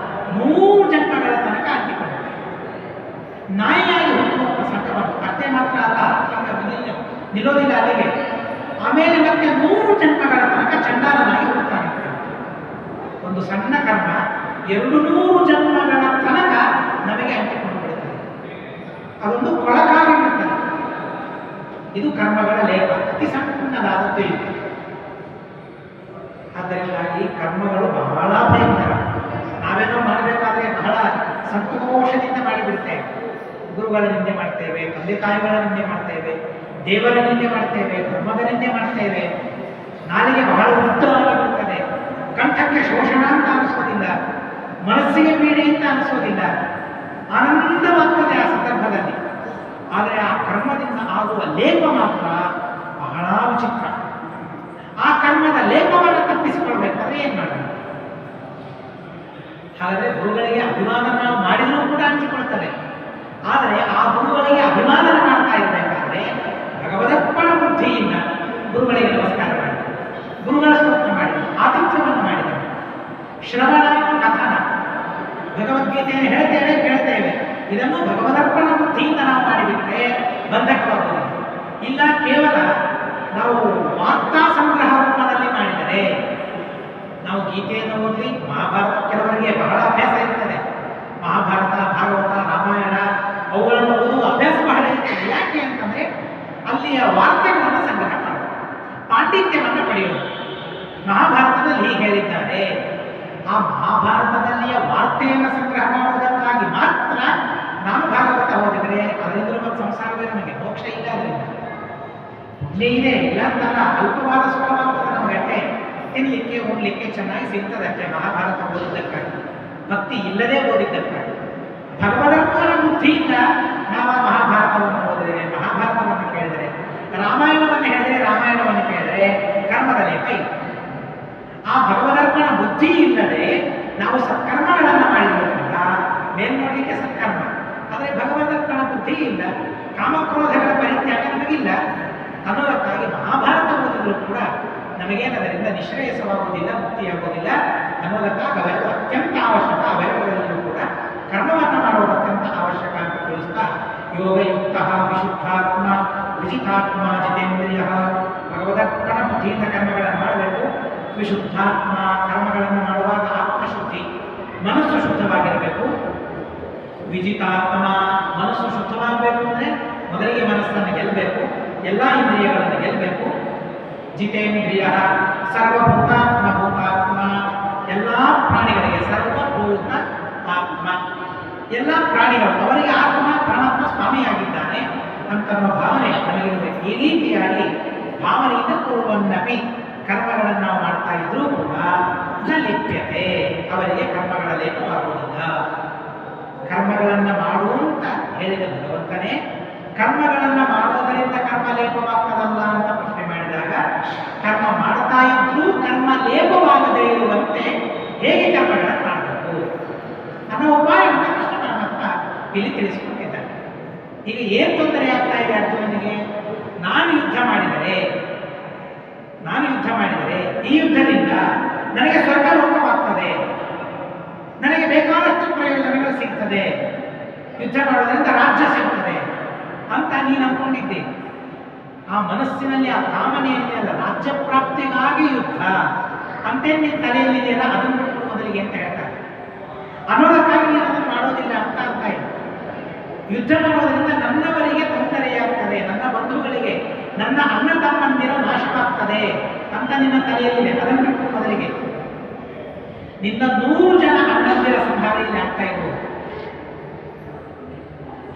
100 ಜನ್ಮಗಳ ತನಕ ಅಂಟಿಕೊಂಡು ನಾಯಿಯಾಗಿ ಹುಟ್ಟುವಂಥ ಸಂಕಲ್ಪ. ಅಷ್ಟೇ ಮಾತ್ರ ಅಲ್ಲ, ನಿಲ್ಲೋದಿಲ್ಲ ಅಲ್ಲಿಗೆ. ಆಮೇಲೆ ಮತ್ತೆ 100 ಜನ್ಮಗಳ ತನಕ ಚಂಡಾಲನಾಗಿ ಹುಟ್ಟುತ್ತಾನೆ. ಒಂದು ಸಣ್ಣ ಕರ್ಮ 200 ಜನ್ಮಗಳ ತನಕ ನಮಗೆ ಅಂಟಿಕೊಂಡು ಬಿಡುತ್ತದೆ. ಅದೊಂದು ಕೊಳಕಾಗಿ ಬಿಡುತ್ತದೆ. ಇದು ಕರ್ಮಗಳ ಲೇಪ, ಅತಿ ಸಣ್ಣದಾದದ್ದು ಇದು. ಆದ್ದರಿಂದಾಗಿ ಕರ್ಮಗಳು ಬಹಳ ಭಯಂಕರ. ನಾವೇನೋ ಮಾಡಬೇಕಾದ್ರೆ ಬಹಳ ಸಂತೋಷದಿಂದ ಮಾಡಿಬಿಡ್ತೇವೆ. ಗುರುಗಳ ನಿಂದೆ ಮಾಡ್ತೇವೆ, ತಂದೆ ತಾಯಿಗಳ ನಿಂದೆ ಮಾಡ್ತೇವೆ, ದೇವರ ನಿಂದೆ ಮಾಡ್ತೇವೆ, ಧರ್ಮದ ನಿಂದೆ ಮಾಡ್ತೇವೆ. ನಾಲಿಗೆ ಬಹಳ ಉದ್ದವಾಗಿರುತ್ತದೆ. ಕಂಠಕ್ಕೆ ಶೋಷಣ ಅಂತ ಅನಿಸೋದಿಲ್ಲ, ಮನಸ್ಸಿಗೆ ಪೀಡೆ ಅಂತ ಅನಿಸೋದಿಲ್ಲ, ಆನಂದವಾಗ್ತದೆ ಆ ಸಂದರ್ಭದಲ್ಲಿ. ಆದರೆ ಆ ಕರ್ಮದಿಂದ ಆಗುವ ಲೇಪ ಮಾತ್ರ ಬಹಳ ವಿಚಿತ್ರ. ಆ ಕರ್ಮದ ಲೇಪವನ್ನು ತಪ್ಪಿಸಿಕೊಳ್ಬೇಕಾದ್ರೆ ಏನು ಮಾಡೋಣ? ಹಾಗಾದರೆ ಗುರುಗಳಿಗೆ ಅಭಿಮಾನ ನಾವು ಮಾಡಿದರೂ ಕೂಡ ಹಂಚಿಕೊಳ್ತಾರೆ. ಆದರೆ ಆ ಗುರುಗಳಿಗೆ ಅಭಿಮಾನ ಮಾಡ್ತಾ ಇರಬೇಕಾದ್ರೆ ಭಗವದರ್ಪಣ ಬುದ್ಧಿಯಿಂದ ಗುರುಗಳಿಗೆ ನಮಸ್ಕಾರ ಮಾಡಿದರು, ಗುರುಗಳ ಸ್ತೋತ್ರ ಮಾಡಿದರು, ಆತಿಥ್ಯವನ್ನು ಮಾಡಿದರು. ಶ್ರವಣ ಕಥನ, ಭಗವದ್ಗೀತೆಯನ್ನು ಹೇಳ್ತೇವೆ ಕೇಳ್ತೇವೆ, ಇದನ್ನು ಭಗವದರ್ಪಣ ಬುದ್ಧಿಯಿಂದ ನಾವು ಮಾಡಿಬಿಟ್ರೆ ಬಂಧಕವಾಗುವುದು. ಇಲ್ಲ ಕೇವಲ ನಾವು ವಾರ್ತಾ ಸಂಗ್ರಹ ರೂಪದಲ್ಲಿ ಮಾಡಿದರೆ, ನಾವು ಗೀತೆಯನ್ನು ಓದಲಿ, ಮಹಾಭಾರತ ಕೆಲವರಿಗೆ ಬಹಳ ಅಭ್ಯಾಸ ಇರ್ತದೆ, ಮಹಾಭಾರತ, ಭಾಗವತ, ರಾಮಾಯಣ ಅವುಗಳನ್ನು ಓದುವ ಅಭ್ಯಾಸ ಬಹಳ ಇರ್ತದೆ. ಯಾಕೆ ಅಂತಂದರೆ ಅಲ್ಲಿಯ ವಾರ್ತೆಗಳನ್ನು ಸಂಗ್ರಹ ಮಾಡೋದು, ಪಾಂಡಿತ್ಯವನ್ನು ಪಡೆಯೋದು. ಮಹಾಭಾರತದಲ್ಲಿ ಹೀಗೆ ಹೇಳಿದ್ದಾರೆ, ಆ ಮಹಾಭಾರತದಲ್ಲಿಯ ವಾರ್ತೆಯನ್ನು ಸಂಗ್ರಹ ಮಾಡುವುದಕ್ಕಾಗಿ ಮಾತ್ರ ನಾನು ಭಾಗವತ ಓದಿದರೆ ಅದರಿಂದ ಒಂದು ಸಂಸಾರವೇ, ನಮಗೆ ಮೋಕ್ಷ ಇಲ್ಲ, ಅದರಿಂದ ಪುಣ್ಯ ಇದೆ ಇಲ್ಲ ಅಂತಲ್ಲ, ಅಲ್ಪವಾದ ಸುಖವಾಗ್ತದೆ ನಮಗಟ್ಟೆ, ತಿನ್ನಲಿಕ್ಕೆ ಉಣ್ಲಿಕ್ಕೆ ಚೆನ್ನಾಗಿ ಸಿಗ್ತದಷ್ಟೇ ಮಹಾಭಾರತ ಓದಿದ್ದಕ್ಕಾಗಿ, ಭಕ್ತಿ ಇಲ್ಲದೆ ಓದಿದ್ದಕ್ಕಾಗಿ. ಭಗವದರ್ಪಣ ಬುದ್ಧಿಯಿಂದ ನಾವು ಮಹಾಭಾರತವನ್ನು ಓದಿದರೆ, ಮಹಾಭಾರತವನ್ನು ಕೇಳಿದರೆ, ರಾಮಾಯಣವನ್ನು ಹೇಳಿದರೆ, ರಾಮಾಯಣವನ್ನು ಕೇಳಿದರೆ ಕರ್ಮದ ಲೇಪ ಇಲ್ಲ. ಆ ಭಗವದರ್ಪಣ ಬುದ್ಧಿ ಇಲ್ಲದೆ ನಾವು ಸತ್ಕರ್ಮಗಳನ್ನು ಮಾಡಿದರೂ ಕೂಡ ಮೇಲ್ನೋಡಲಿಕ್ಕೆ ಸತ್ಕರ್ಮ, ಆದರೆ ಭಗವದರ್ಪಣ ಬುದ್ಧಿ ಇಲ್ಲ, ಕಾಮಕ್ರೋಧಗಳ ಪರಿತ್ಯಾಗ ನಮಗಿಲ್ಲ ಅನ್ನೋದಕ್ಕಾಗಿ ಮಹಾಭಾರತ ಓದಿದರೂ ಕೂಡ ನಮಗೇನದರಿಂದ ನಿಶ್ರೇಯಸವಾಗುವುದಿಲ್ಲ, ಮುಕ್ತಿಯಾಗುವುದಿಲ್ಲ ಅನ್ನೋದಕ್ಕಾಗಿ ಅವೆರಡು ಅತ್ಯಂತ ಅವಶ್ಯಕ. ಅವೆರಡರಲ್ಲಿಯೂ ಕೂಡ ಕರ್ಮವನ್ನು ಮಾಡುವುದು ಅತ್ಯಂತ ಅವಶ್ಯಕ ಅಂತ ತಿಳಿಸ್ತಾ, ಯೋಗಯುಕ್ತ ವಿಶುದ್ಧಾತ್ಮ ವಿಜಿತಾತ್ಮ ಜಿತೇಂದ್ರಿಯ, ಭಗವದರ್ಪಣ ಬುದ್ಧಿಯಿಂದ ಕರ್ಮಗಳನ್ನು ಮಾಡಬೇಕು. ವಿಶುದ್ಧಾತ್ಮ, ಕರ್ಮಗಳನ್ನು ಮಾಡುವಾಗ ಆತ್ಮಶುದ್ಧಿ, ಮನಸ್ಸು ಶುದ್ಧವಾಗಿರಬೇಕು. ವಿಜಿತಾತ್ಮ, ಮನಸ್ಸು ಶುದ್ಧವಾಗಬೇಕು ಅಂದರೆ ಮೊದಲಿಗೆ ಮನಸ್ಸನ್ನು ಗೆಲ್ಲಬೇಕು, ಎಲ್ಲ ಇಂದ್ರಿಯಗಳನ್ನು ಗೆಲ್ಲಬೇಕು. ಜಿತೇಂದ್ರಿಯ, ಸರ್ವಭೂತಾತ್ಮ ಭೂತಾತ್ಮ, ಎಲ್ಲ ಪ್ರಾಣಿಗಳಿಗೆ ಸರ್ವಭೂತ ಆತ್ಮ, ಎಲ್ಲ ಪ್ರಾಣಿಗಳು ಅವರಿಗೆ ಆತ್ಮ ಪರಮಾತ್ಮ ಸ್ವಾಮಿಯಾಗಿದ್ದಾನೆ ಅಂತನ್ನೋ ಭಾವನೆ ನಮಗಿರಬೇಕು. ಈ ರೀತಿಯಾಗಿ ಭಾವನೆಯಿಂದ ಪೂರ್ವನ್ನಪಿ ಕರ್ಮಗಳನ್ನು ನಾವು ಮಾಡ್ತಾ ಇದ್ರೂ ಕೂಡ ನ ಲಿಪ್ಯತೆ, ಅವರಿಗೆ ಕರ್ಮಗಳ ಲೇಪವಾಗುವುದಿಲ್ಲ. ಕರ್ಮಗಳನ್ನು ಮಾಡುವಂತ ಹೇಳಿದ ಭಗವಂತನೇ ಕರ್ಮಗಳನ್ನು ಮಾಡೋದರಿಂದ ಕರ್ಮ ಲೇಪವಾಗ್ತದಲ್ಲ ಅಂತ ಪ್ರಶ್ನೆ ಮಾಡಿದಾಗ, ಕರ್ಮ ಮಾಡ್ತಾ ಇದ್ರೂ ಕರ್ಮ ಲೇಪವಾಗದೇ ಇರುವಂತೆ ಹೇಗೆ ಕರ್ಮಗಳನ್ನು ಮಾಡಬೇಕು ಅನ್ನೋ ಉಪಾಯವನ್ನು ಕೃಷ್ಣ ಪರಮಾತ್ಮ ಇಲ್ಲಿ ತಿಳಿಸಿಕೊಟ್ಟಿದ್ದಾರೆ. ಈಗ ಏನು ತೊಂದರೆ ಆಗ್ತಾ ಇದೆ ಅರ್ಜುನನಿಗೆ? ನಾನು ಯುದ್ಧ ಮಾಡಿದರೆ ಈ ಯುದ್ಧದಿಂದ ನನಗೆ ಸ್ವರ್ಗ ಲೋಕವಾಗ್ತದೆ, ನನಗೆ ಬೇಕಾದಷ್ಟು ಪ್ರಯೋಜನಗಳು ಸಿಗ್ತದೆ, ಯುದ್ಧ ಮಾಡೋದ್ರಿಂದ ರಾಜ್ಯ ಸಿಗ್ತದೆ ಅಂತ ನೀನು ಅಂದ್ಕೊಂಡಿದ್ದೆ. ಆ ಮನಸ್ಸಿನಲ್ಲಿ ಆ ಕಾಮನೆಯಲ್ಲ, ರಾಜ್ಯ ಪ್ರಾಪ್ತಿಗಾಗಿ ಯುದ್ಧ ಅಂತೇನು ನಿನ್ನ ತಲೆಯಲ್ಲಿದೆಯಲ್ಲ, ಅದನ್ನು ಬಿಟ್ಟು ಮೊದಲಿಗೆ ಅಂತ ಹೇಳ್ತಾರೆ. ಅನ್ನೋದಕ್ಕಾಗಿ ನೀನು ಅದನ್ನು ಮಾಡೋದಿಲ್ಲ ಅಂತ ಅರ್ಥ ಇದೆ. ಯುದ್ಧ ಮಾಡೋದ್ರಿಂದ ನನ್ನವರಿಗೆ ತೊಂದರೆಯಾಗ್ತದೆ, ನನ್ನ ಬಂಧುಗಳಿಗೆ, ನನ್ನ ಅಣ್ಣ ತಮ್ಮಂದಿರ ನಾಶವಾಗ್ತದೆ ಅಂತ ನಿನ್ನ ತಲೆಯಲ್ಲಿದೆ. ಅದನ್ನು ಬಿಟ್ಟು ಮೊದಲಿಗೆ ನಿನ್ನ 100 ಜನ ಅಣ್ಣಂದಿರ ಸಂಹಾರ ಇಲ್ಲಿ ಆಗ್ತಾ ಇರ್ಬೋದು.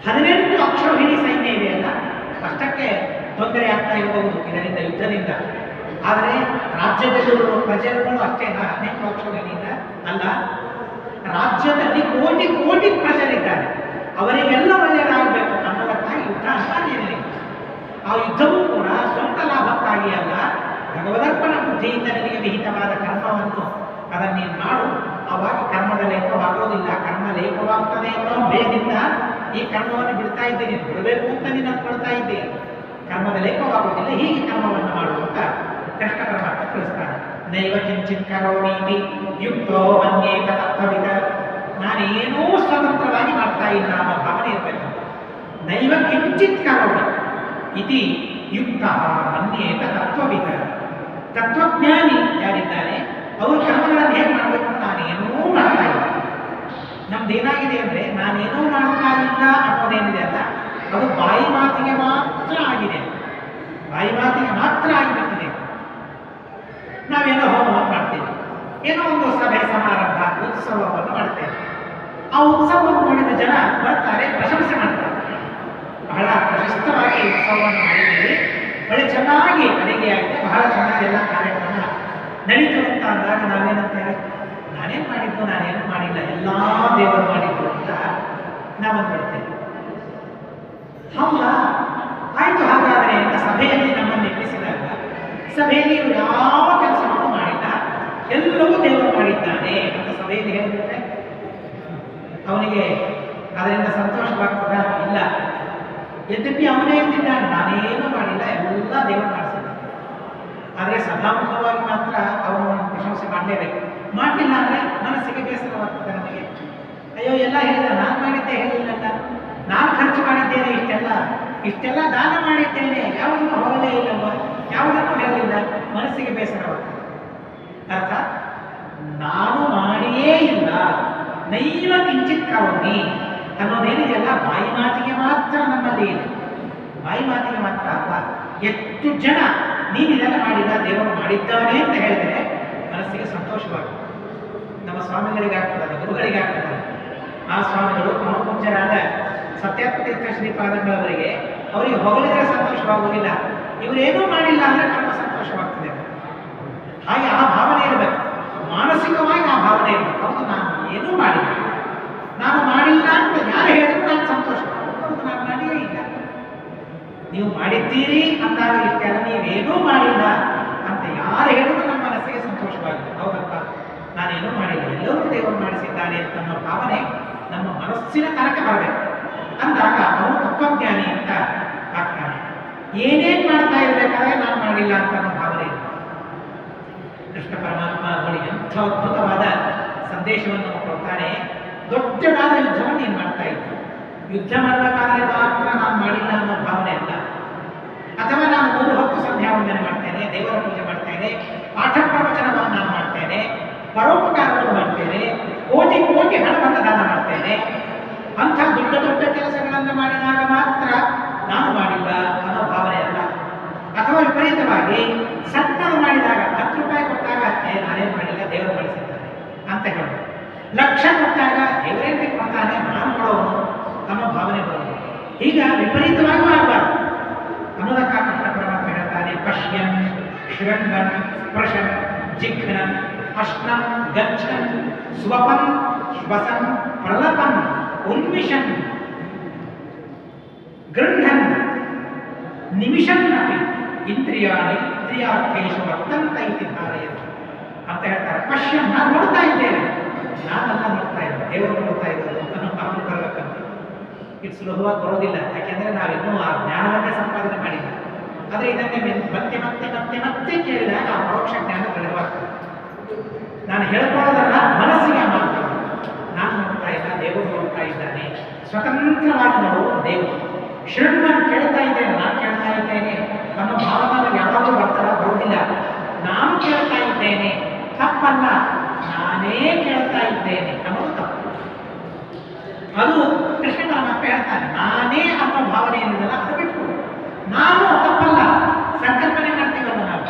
18 ಅಕ್ಷೋಹಿಣಿ ಸೈನ್ಯ ಇದೆಯಲ್ಲ, ಅಷ್ಟಕ್ಕೆ ತೊಂದರೆ ಆಗ್ತಾ ಇರಬಹುದು ಇದರಿಂದ, ಯುದ್ಧದಿಂದ. ಆದರೆ ರಾಜ್ಯದಲ್ಲಿರುವ ಪ್ರಜೆಗಳು ಅಷ್ಟೇನಾ 18 ಅಕ್ಷೋಹಿಣಿಯಿಂದ ಅಲ್ಲ, ರಾಜ್ಯದಲ್ಲಿ ಕೋಟಿ ಕೋಟಿ ಪ್ರಜರಿದ್ದಾರೆ, ಅವರಿಗೆಲ್ಲ ಒಳ್ಳೆಯದಾಗಬೇಕು ಅನ್ನೋದಕ್ಕಾಗಿ ಯುದ್ಧ ಅನಿವಾರ್ಯ. ಆ ಯುದ್ಧವೂ ಕೂಡ ಸ್ವಂತ ಲಾಭಕ್ಕಾಗಿ ಅಲ್ಲ, ಭಗವದರ್ಪಣ ಬುದ್ಧಿಯಿಂದ ನಿನಗೆ ವಿಹಿತವಾದ ಕರ್ಮವನ್ನು ಅದನ್ನು ನೀನು ಮಾಡು. ಆವಾಗ ಕರ್ಮದ ಲೇಪವಾಗುವುದಿಲ್ಲ. ಕರ್ಮ ಲೇಪವಾಗ್ತದೆ ಅನ್ನೋ ಭಯದಿಂದ ಈ ಕರ್ಮವನ್ನು ಬಿಡ್ತಾ ಇದ್ದೀನಿ, ಬಿಡಬೇಕು ಅಂತ ನೀನು ಅಂದ್ಕೊಳ್ತಾ ಇದ್ದೀನಿ, ಕರ್ಮದ ಲೇಪವಾಗುವುದಿಲ್ಲ. ಹೀಗೆ ಕರ್ಮವನ್ನು ಮಾಡುವಂತ ಕೃಷ್ಣ ಪರಮಾತ್ಮ ತಿಳಿಸ್ತಾನೆ. ನೈವ ಕಿಂಚಿತ್ ಕರೋಮೀತಿ ಯುಕ್ತೋ ಮನ್ಯೇತ ತತ್ವವಿದ, ನಾನೇನೂ ಸ್ವತಂತ್ರವಾಗಿ ಮಾಡ್ತಾ ಇಲ್ಲ ಅನ್ನೋ ಭಾವನೆ ಇರಬೇಕು. ನೈವ ಕಿಂಚಿತ್ ಕರೋಮಿ ಇತಿ ಯುಕ್ತ ಮನ್ಯೇತ ತತ್ವವಿದ, ತತ್ವಜ್ಞಾನಿ ಯಾರಿದ್ದಾರೆ ಅವರು ಕರ್ಮಗಳನ್ನು ಹೇಗೆ ಮಾಡಬೇಕು, ನಾನೇನೂ ಮಾಡ್ತಾ ಇಲ್ಲ. ನಮ್ದೇನಾಗಿದೆ ಅಂದರೆ ನಾನೇನೂ ಮಾಡ್ತಾ ಇಲ್ಲ ಅನ್ನೋದೇನಿದೆ ಅಲ್ಲ, ಅದು ಬಾಯಿ ಮಾತಿಗೆ ಮಾತ್ರ ಆಗಿದೆ, ಬಾಯಿ ಮಾತಿಗೆ ಮಾತ್ರ ಆಗಿಬಿಟ್ಟಿದೆ. ನಾವೇನೋ ಹೋಮವನ್ನು ಮಾಡ್ತೇವೆ, ಏನೋ ಒಂದು ಸಭೆ ಸಮಾರಂಭ ಉತ್ಸವವನ್ನು ಮಾಡ್ತೇವೆ. ಆ ಉತ್ಸವವನ್ನು ನೋಡಿದ ಜನ ಬರ್ತಾರೆ, ಪ್ರಶಂಸೆ ಮಾಡ್ತಾರೆ, ಬಹಳ ಪ್ರಶಸ್ತವಾಗಿ ಉತ್ಸವವನ್ನು ಮಾಡಿದ್ದೀವಿ, ಒಳ್ಳೆ ಚೆನ್ನಾಗಿ ಅಡಿಗೆಯಾಗಿದೆ, ಬಹಳ ಚೆನ್ನಾಗಿ ಎಲ್ಲ ಕಾರ್ಯಕ್ರಮ ನಡೀತು ಅಂತ ಅಂದಾಗ ನಾವೇನಂತೇವೆ, ನಾನೇನು ಮಾಡಿದ್ದು, ನಾನೇನು ಮಾಡಿಲ್ಲ, ಎಲ್ಲ ದೇವರು ಮಾಡಿದ್ದು ಅಂತ ನಾವಂದ್ಬಿಡ್ತೇವೆ. ಹೌದಾ, ಆಯಿತು ಹಾಗಾದರೆ ಅಂತ ಸಭೆಯಲ್ಲಿ ನಮ್ಮನ್ನು ಎಬ್ಬಿಸಿದಾಗ, ಸಭೆಯಲ್ಲಿ ಇವರು ಯಾವ ಕೆಲಸವನ್ನು ಮಾಡಿಲ್ಲ, ಎಲ್ಲವೂ ದೇವರು ಮಾಡಿದ್ದಾನೆ ಅಂತ ಸಭೆಯಲ್ಲಿ ಹೇಳಿದ್ರೆ ಅವನಿಗೆ ಅದರಿಂದ ಸಂತೋಷವಾಗ್ತದ? ಇಲ್ಲ. ಯದ್ಯಪಿ ಅವನೇ ಇದ್ದಿದ್ದಾನೆ, ನಾನೇನು ಮಾಡಿಲ್ಲ, ಎಲ್ಲ ದೇವರು ಮಾಡಿಸಿದ್ದಾನೆ. ಆದರೆ ಸದಾಮುಖವಾಗಿ ಮಾತ್ರ ಅವನನ್ನು ಪ್ರಶಂಸೆ ಮಾಡಲೇಬೇಕು. ಮಾಡಲಿಲ್ಲ ಅಂದರೆ ಮನಸ್ಸಿಗೆ ಬೇಸರವಾಗ್ತದೆ ನಮಗೆ. ಅಯ್ಯೋ, ಎಲ್ಲ ಹೇಳಿದ, ನಾನು ಮಾಡಿದ್ದೆ ಹೇಳಿಲ್ಲಲ್ಲ, ನಾನು ಖರ್ಚು ಮಾಡಿದ್ದೇನೆ, ಇಷ್ಟೆಲ್ಲ ದಾನ ಮಾಡಿದ್ದೇನೆ, ಯಾವುದನ್ನು ಹೊರಲೇ ಇಲ್ಲಲ್ವ, ಯಾವುದನ್ನು ಹೇಳಲಿಲ್ಲ, ಮನಸ್ಸಿಗೆ ಬೇಸರವಾಗ್ತದೆ. ಅರ್ಥ, ನಾನು ಮಾಡಿಯೇ ಇಲ್ಲ, ನೈವ ಕಿಂಚಿತ್ ಕರೋಮಿ ಅನ್ನೋದೇನಿದೆಯಲ್ಲ, ಬಾಯಿ ಮಾತಿಗೆ ಮಾತ್ರ ನಮ್ಮಲ್ಲಿ ಇದೆ. ಬಾಯಿ ಮಾತಿಗೆ ಮಾತ್ರ ಅಲ್ಲ, ಎಷ್ಟು ಜನ ನೀನಿದೆಲ್ಲ ಮಾಡಿದ, ದೇವರು ಮಾಡಿದ್ದಾನೆ ಅಂತ ಹೇಳಿದರೆ ಮನಸ್ಸಿಗೆ ಸಂತೋಷವಾಗ್ತದೆ. ನಮ್ಮ ಸ್ವಾಮಿಗಳಿಗಾಗ್ತದೆ, ಗುರುಗಳಿಗಾಗ್ತದೆ. ಆ ಸ್ವಾಮಿಗಳು ಪರಮಪೂಜ್ಯರಾದ ಸತ್ಯಾತ್ಮತೀರ್ಥ ಶ್ರೀಪಾದಂಗಳವರಿಗೆ ಅವರಿಗೆ ಹೊಗಳಿದ್ರೆ ಸಂತೋಷವಾಗುವುದಿಲ್ಲ, ಇವರೇನೂ ಮಾಡಿಲ್ಲ ಅಂದರೆ ನಮ್ಮ ಸಂತೋಷವಾಗ್ತದೆ. ಹಾಗೆ ಆ ಭಾವನೆ ಇರಬೇಕು, ಮಾನಸಿಕವಾಗಿ ಆ ಭಾವನೆ ಇರಬೇಕು. ಹೌದು, ನಾನು ಏನೂ ಮಾಡಿಲ್ಲ, ನಾನು ಮಾಡಿಲ್ಲ ಅಂತ ಯಾರು ಹೇಳಿದ್ರು ನಾನು ಸಂತೋಷ. ಹೌದು, ನಾನು ಮಾಡಿಯೇ ಇಲ್ಲ. ನೀವು ಮಾಡಿದ್ದೀರಿ ಅಂದಾಗ ಇಷ್ಟೆಲ್ಲ ನೀವೇನೂ ಮಾಡಿಲ್ಲ ಅಂತ ಯಾರು ಹೇಳಿದ್ರು ನಮ್ಮ ಮನಸ್ಸಿಗೆ ಸಂತೋಷವಾಗಿದೆ. ಹೌದಪ್ಪ, ನಾನೇನೂ ಮಾಡಿಲ್ಲ, ಎಲ್ಲರೂ ದೇವರು ಮಾಡಿಸಿದ್ದಾನೆ ಅಂತ ಅನ್ನೋ ಭಾವನೆ ನಮ್ಮ ಮನಸ್ಸಿನ ತನಕ ಬರಬೇಕು. ಅಂದಾಗ ಅವನು ತತ್ವಜ್ಞಾನಿ ಅಂತ ಆಗ್ತಾನೆ. ಏನೇನು ಮಾಡ್ತಾ ಇರಬೇಕಾದ್ರೆ ನಾನು ಮಾಡಿಲ್ಲ ಅಂತ ಅನ್ನೋ ಭಾವನೆ ಇಲ್ಲ. ಕೃಷ್ಣ ಪರಮಾತ್ಮ ಅವಳಿಗೆ ಎಂಥ ಅದ್ಭುತವಾದ ಸಂದೇಶವನ್ನು ಕೊಡ್ತಾನೆ. ದೊಡ್ಡದಾದ ಯುದ್ಧವನ್ನು ನೀನು ಮಾಡ್ತಾ ಇದ್ದೆ, ಯುದ್ಧ ಮಾಡಬೇಕಾದ್ರೆ ಮಾತ್ರ ನಾನು ಮಾಡಿಲ್ಲ ಅನ್ನೋ ಭಾವನೆ ಅಲ್ಲ. ಅಥವಾ ನಾನು 3 ಹೊತ್ತು ಸಂಧ್ಯಾ ವಂದನೆ ಮಾಡ್ತೇನೆ, ದೇವರ ಪೂಜೆ ಮಾಡ್ತೇನೆ, ಪಾಠ ಪ್ರವಚನವನ್ನು ನಾನು ಮಾಡ್ತೇನೆ, ಪರೋಪಕಾರವನ್ನು ಮಾಡ್ತೇನೆ, ಕೋಟಿ ಕೋಟಿ ಹಣವನ್ನು ದಾನ ಮಾಡ್ತೇನೆ, ಅಂಥ ದೊಡ್ಡ ದೊಡ್ಡ ಕೆಲಸಗಳನ್ನು ಮಾಡಿದಾಗ ಮಾತ್ರ ನಾನು ಮಾಡಿಲ್ಲ ಅನ್ನೋ ಭಾವನೆ ಅಲ್ಲ. ಅಥವಾ ವಿಪರೀತವಾಗಿ ಸಣ್ಣದು ಮಾಡಿದಾಗ 10 ರೂಪಾಯಿ ಕೊಟ್ಟಾಗ ನಾನೇನು ಮಾಡಿಲ್ಲ, ದೇವರು ಮಾಡಿಸಿದ್ದಾನೆ ಅಂತ ಹೇಳೋದು. ಲಕ್ಷ ಕೊಟ್ಟಾಗ ದೇವರೇನು ಕೊಡ್ತಾನೆ, ನಾನು ಕೊಡೋನು ಅನ್ನೋ ಭಾವನೆ ಬರೋದು. ಈಗ ವಿಪರೀತವಾಗೂ ಆಗಬಾರ್ದು ಅನ್ನೋದಕ್ಕಾಗಿ ಕೃಷ್ಣ ಪರಮಾತ್ಮ ಹೇಳ್ತಾನೆ, ಪಶ್ಯನ್ ಶೃಂಗನ್ ಸ್ಪೃಶನ್ ಜಿಘ್ನನ್ ಅಶ್ನನ್ ಗಚ್ಚನ್ ಸ್ವಪನ್ ಶ್ವಸನ್ ಪ್ರಲಪನ್ ಉನ್ಮಿಷನ್ ಗೃಹನ್ ನಿಮಿಷನ್ ಅಪಿ ಇಂದ್ರಿಯಾರ್ಥೇಶು ವರ್ತಂತ ಇತಿ ಧಾರಯತ್ ಅಂತ ಹೇಳ್ತಾರೆ. ಪಶ್ಯನ್, ನಾನು ನೋಡ್ತಾ ಇದ್ದೇನೆ, ನಾನೆಲ್ಲ ನೋಡ್ತಾ ಇದ್ದೆ, ದೇವರು ನೋಡ್ತಾ ಇದ್ದಾರೆ ಅನ್ನೋ ಭಾವನೆ ಬರಬೇಕಂತ. ಇದು ಸುಲಭವಾಗಿ ಬರೋದಿಲ್ಲ, ಯಾಕೆಂದರೆ ನಾವಿನ್ನೂ ಆ ಜ್ಞಾನವನ್ನೇ ಸಂಪಾದನೆ ಮಾಡಿಲ್ಲ. ಆದರೆ ಇದನ್ನೇ ಮತ್ತೆ ಮತ್ತೆ ಮತ್ತೆ ಮತ್ತೆ ಕೇಳಿದಾಗ ಆ ಪರೋಕ್ಷ ಜ್ಞಾನ ದೃಢವಾಗ್ತದೆ. ನಾನು ಹೇಳ್ಕೊಳ್ಳೋದಲ್ಲ, ಮನಸ್ಸಿಗೆ ಮಾಡ್ತೇನೆ, ನಾನು ನೋಡ್ತಾ ಇಲ್ಲ, ದೇವರು ನೋಡ್ತಾ ಇದ್ದಾನೆ, ಸ್ವತಂತ್ರವಾಗಿ ನಾವು ದೇವರು. ಶೃಣ್ಮನ್, ಕೇಳ್ತಾ ಇದ್ದೇನೆ, ನಾನು ಕೇಳ್ತಾ ಇದ್ದೇನೆ ಅನ್ನೋ ಭಾವನೆ ಯಾವಾಗಲೂ ಬರೋದಿಲ್ಲ. ನಾನು ಕೇಳ್ತಾ ಇದ್ದೇನೆ ತಪ್ಪಲ್ಲ, ನಾನೇ ಕೇಳ್ತಾ ಇದ್ದೇನೆ ಅನ್ನೋದು ತಪ್ಪು. ಅದು ಕೃಷ್ಣ ಪರಮಾತ್ಮ ಹೇಳ್ತಾನೆ, ನಾನೇ ಅನ್ನೋ ಭಾವನೆ ಏನಿದೆಯಲ್ಲ ಅದು ಬಿಟ್ಕೊಡು. ನಾನು ತಪ್ಪಲ್ಲ, ಸಂಕಲ್ಪನೆ ಮಾಡ್ತೀವಲ್ಲ ನಾವು,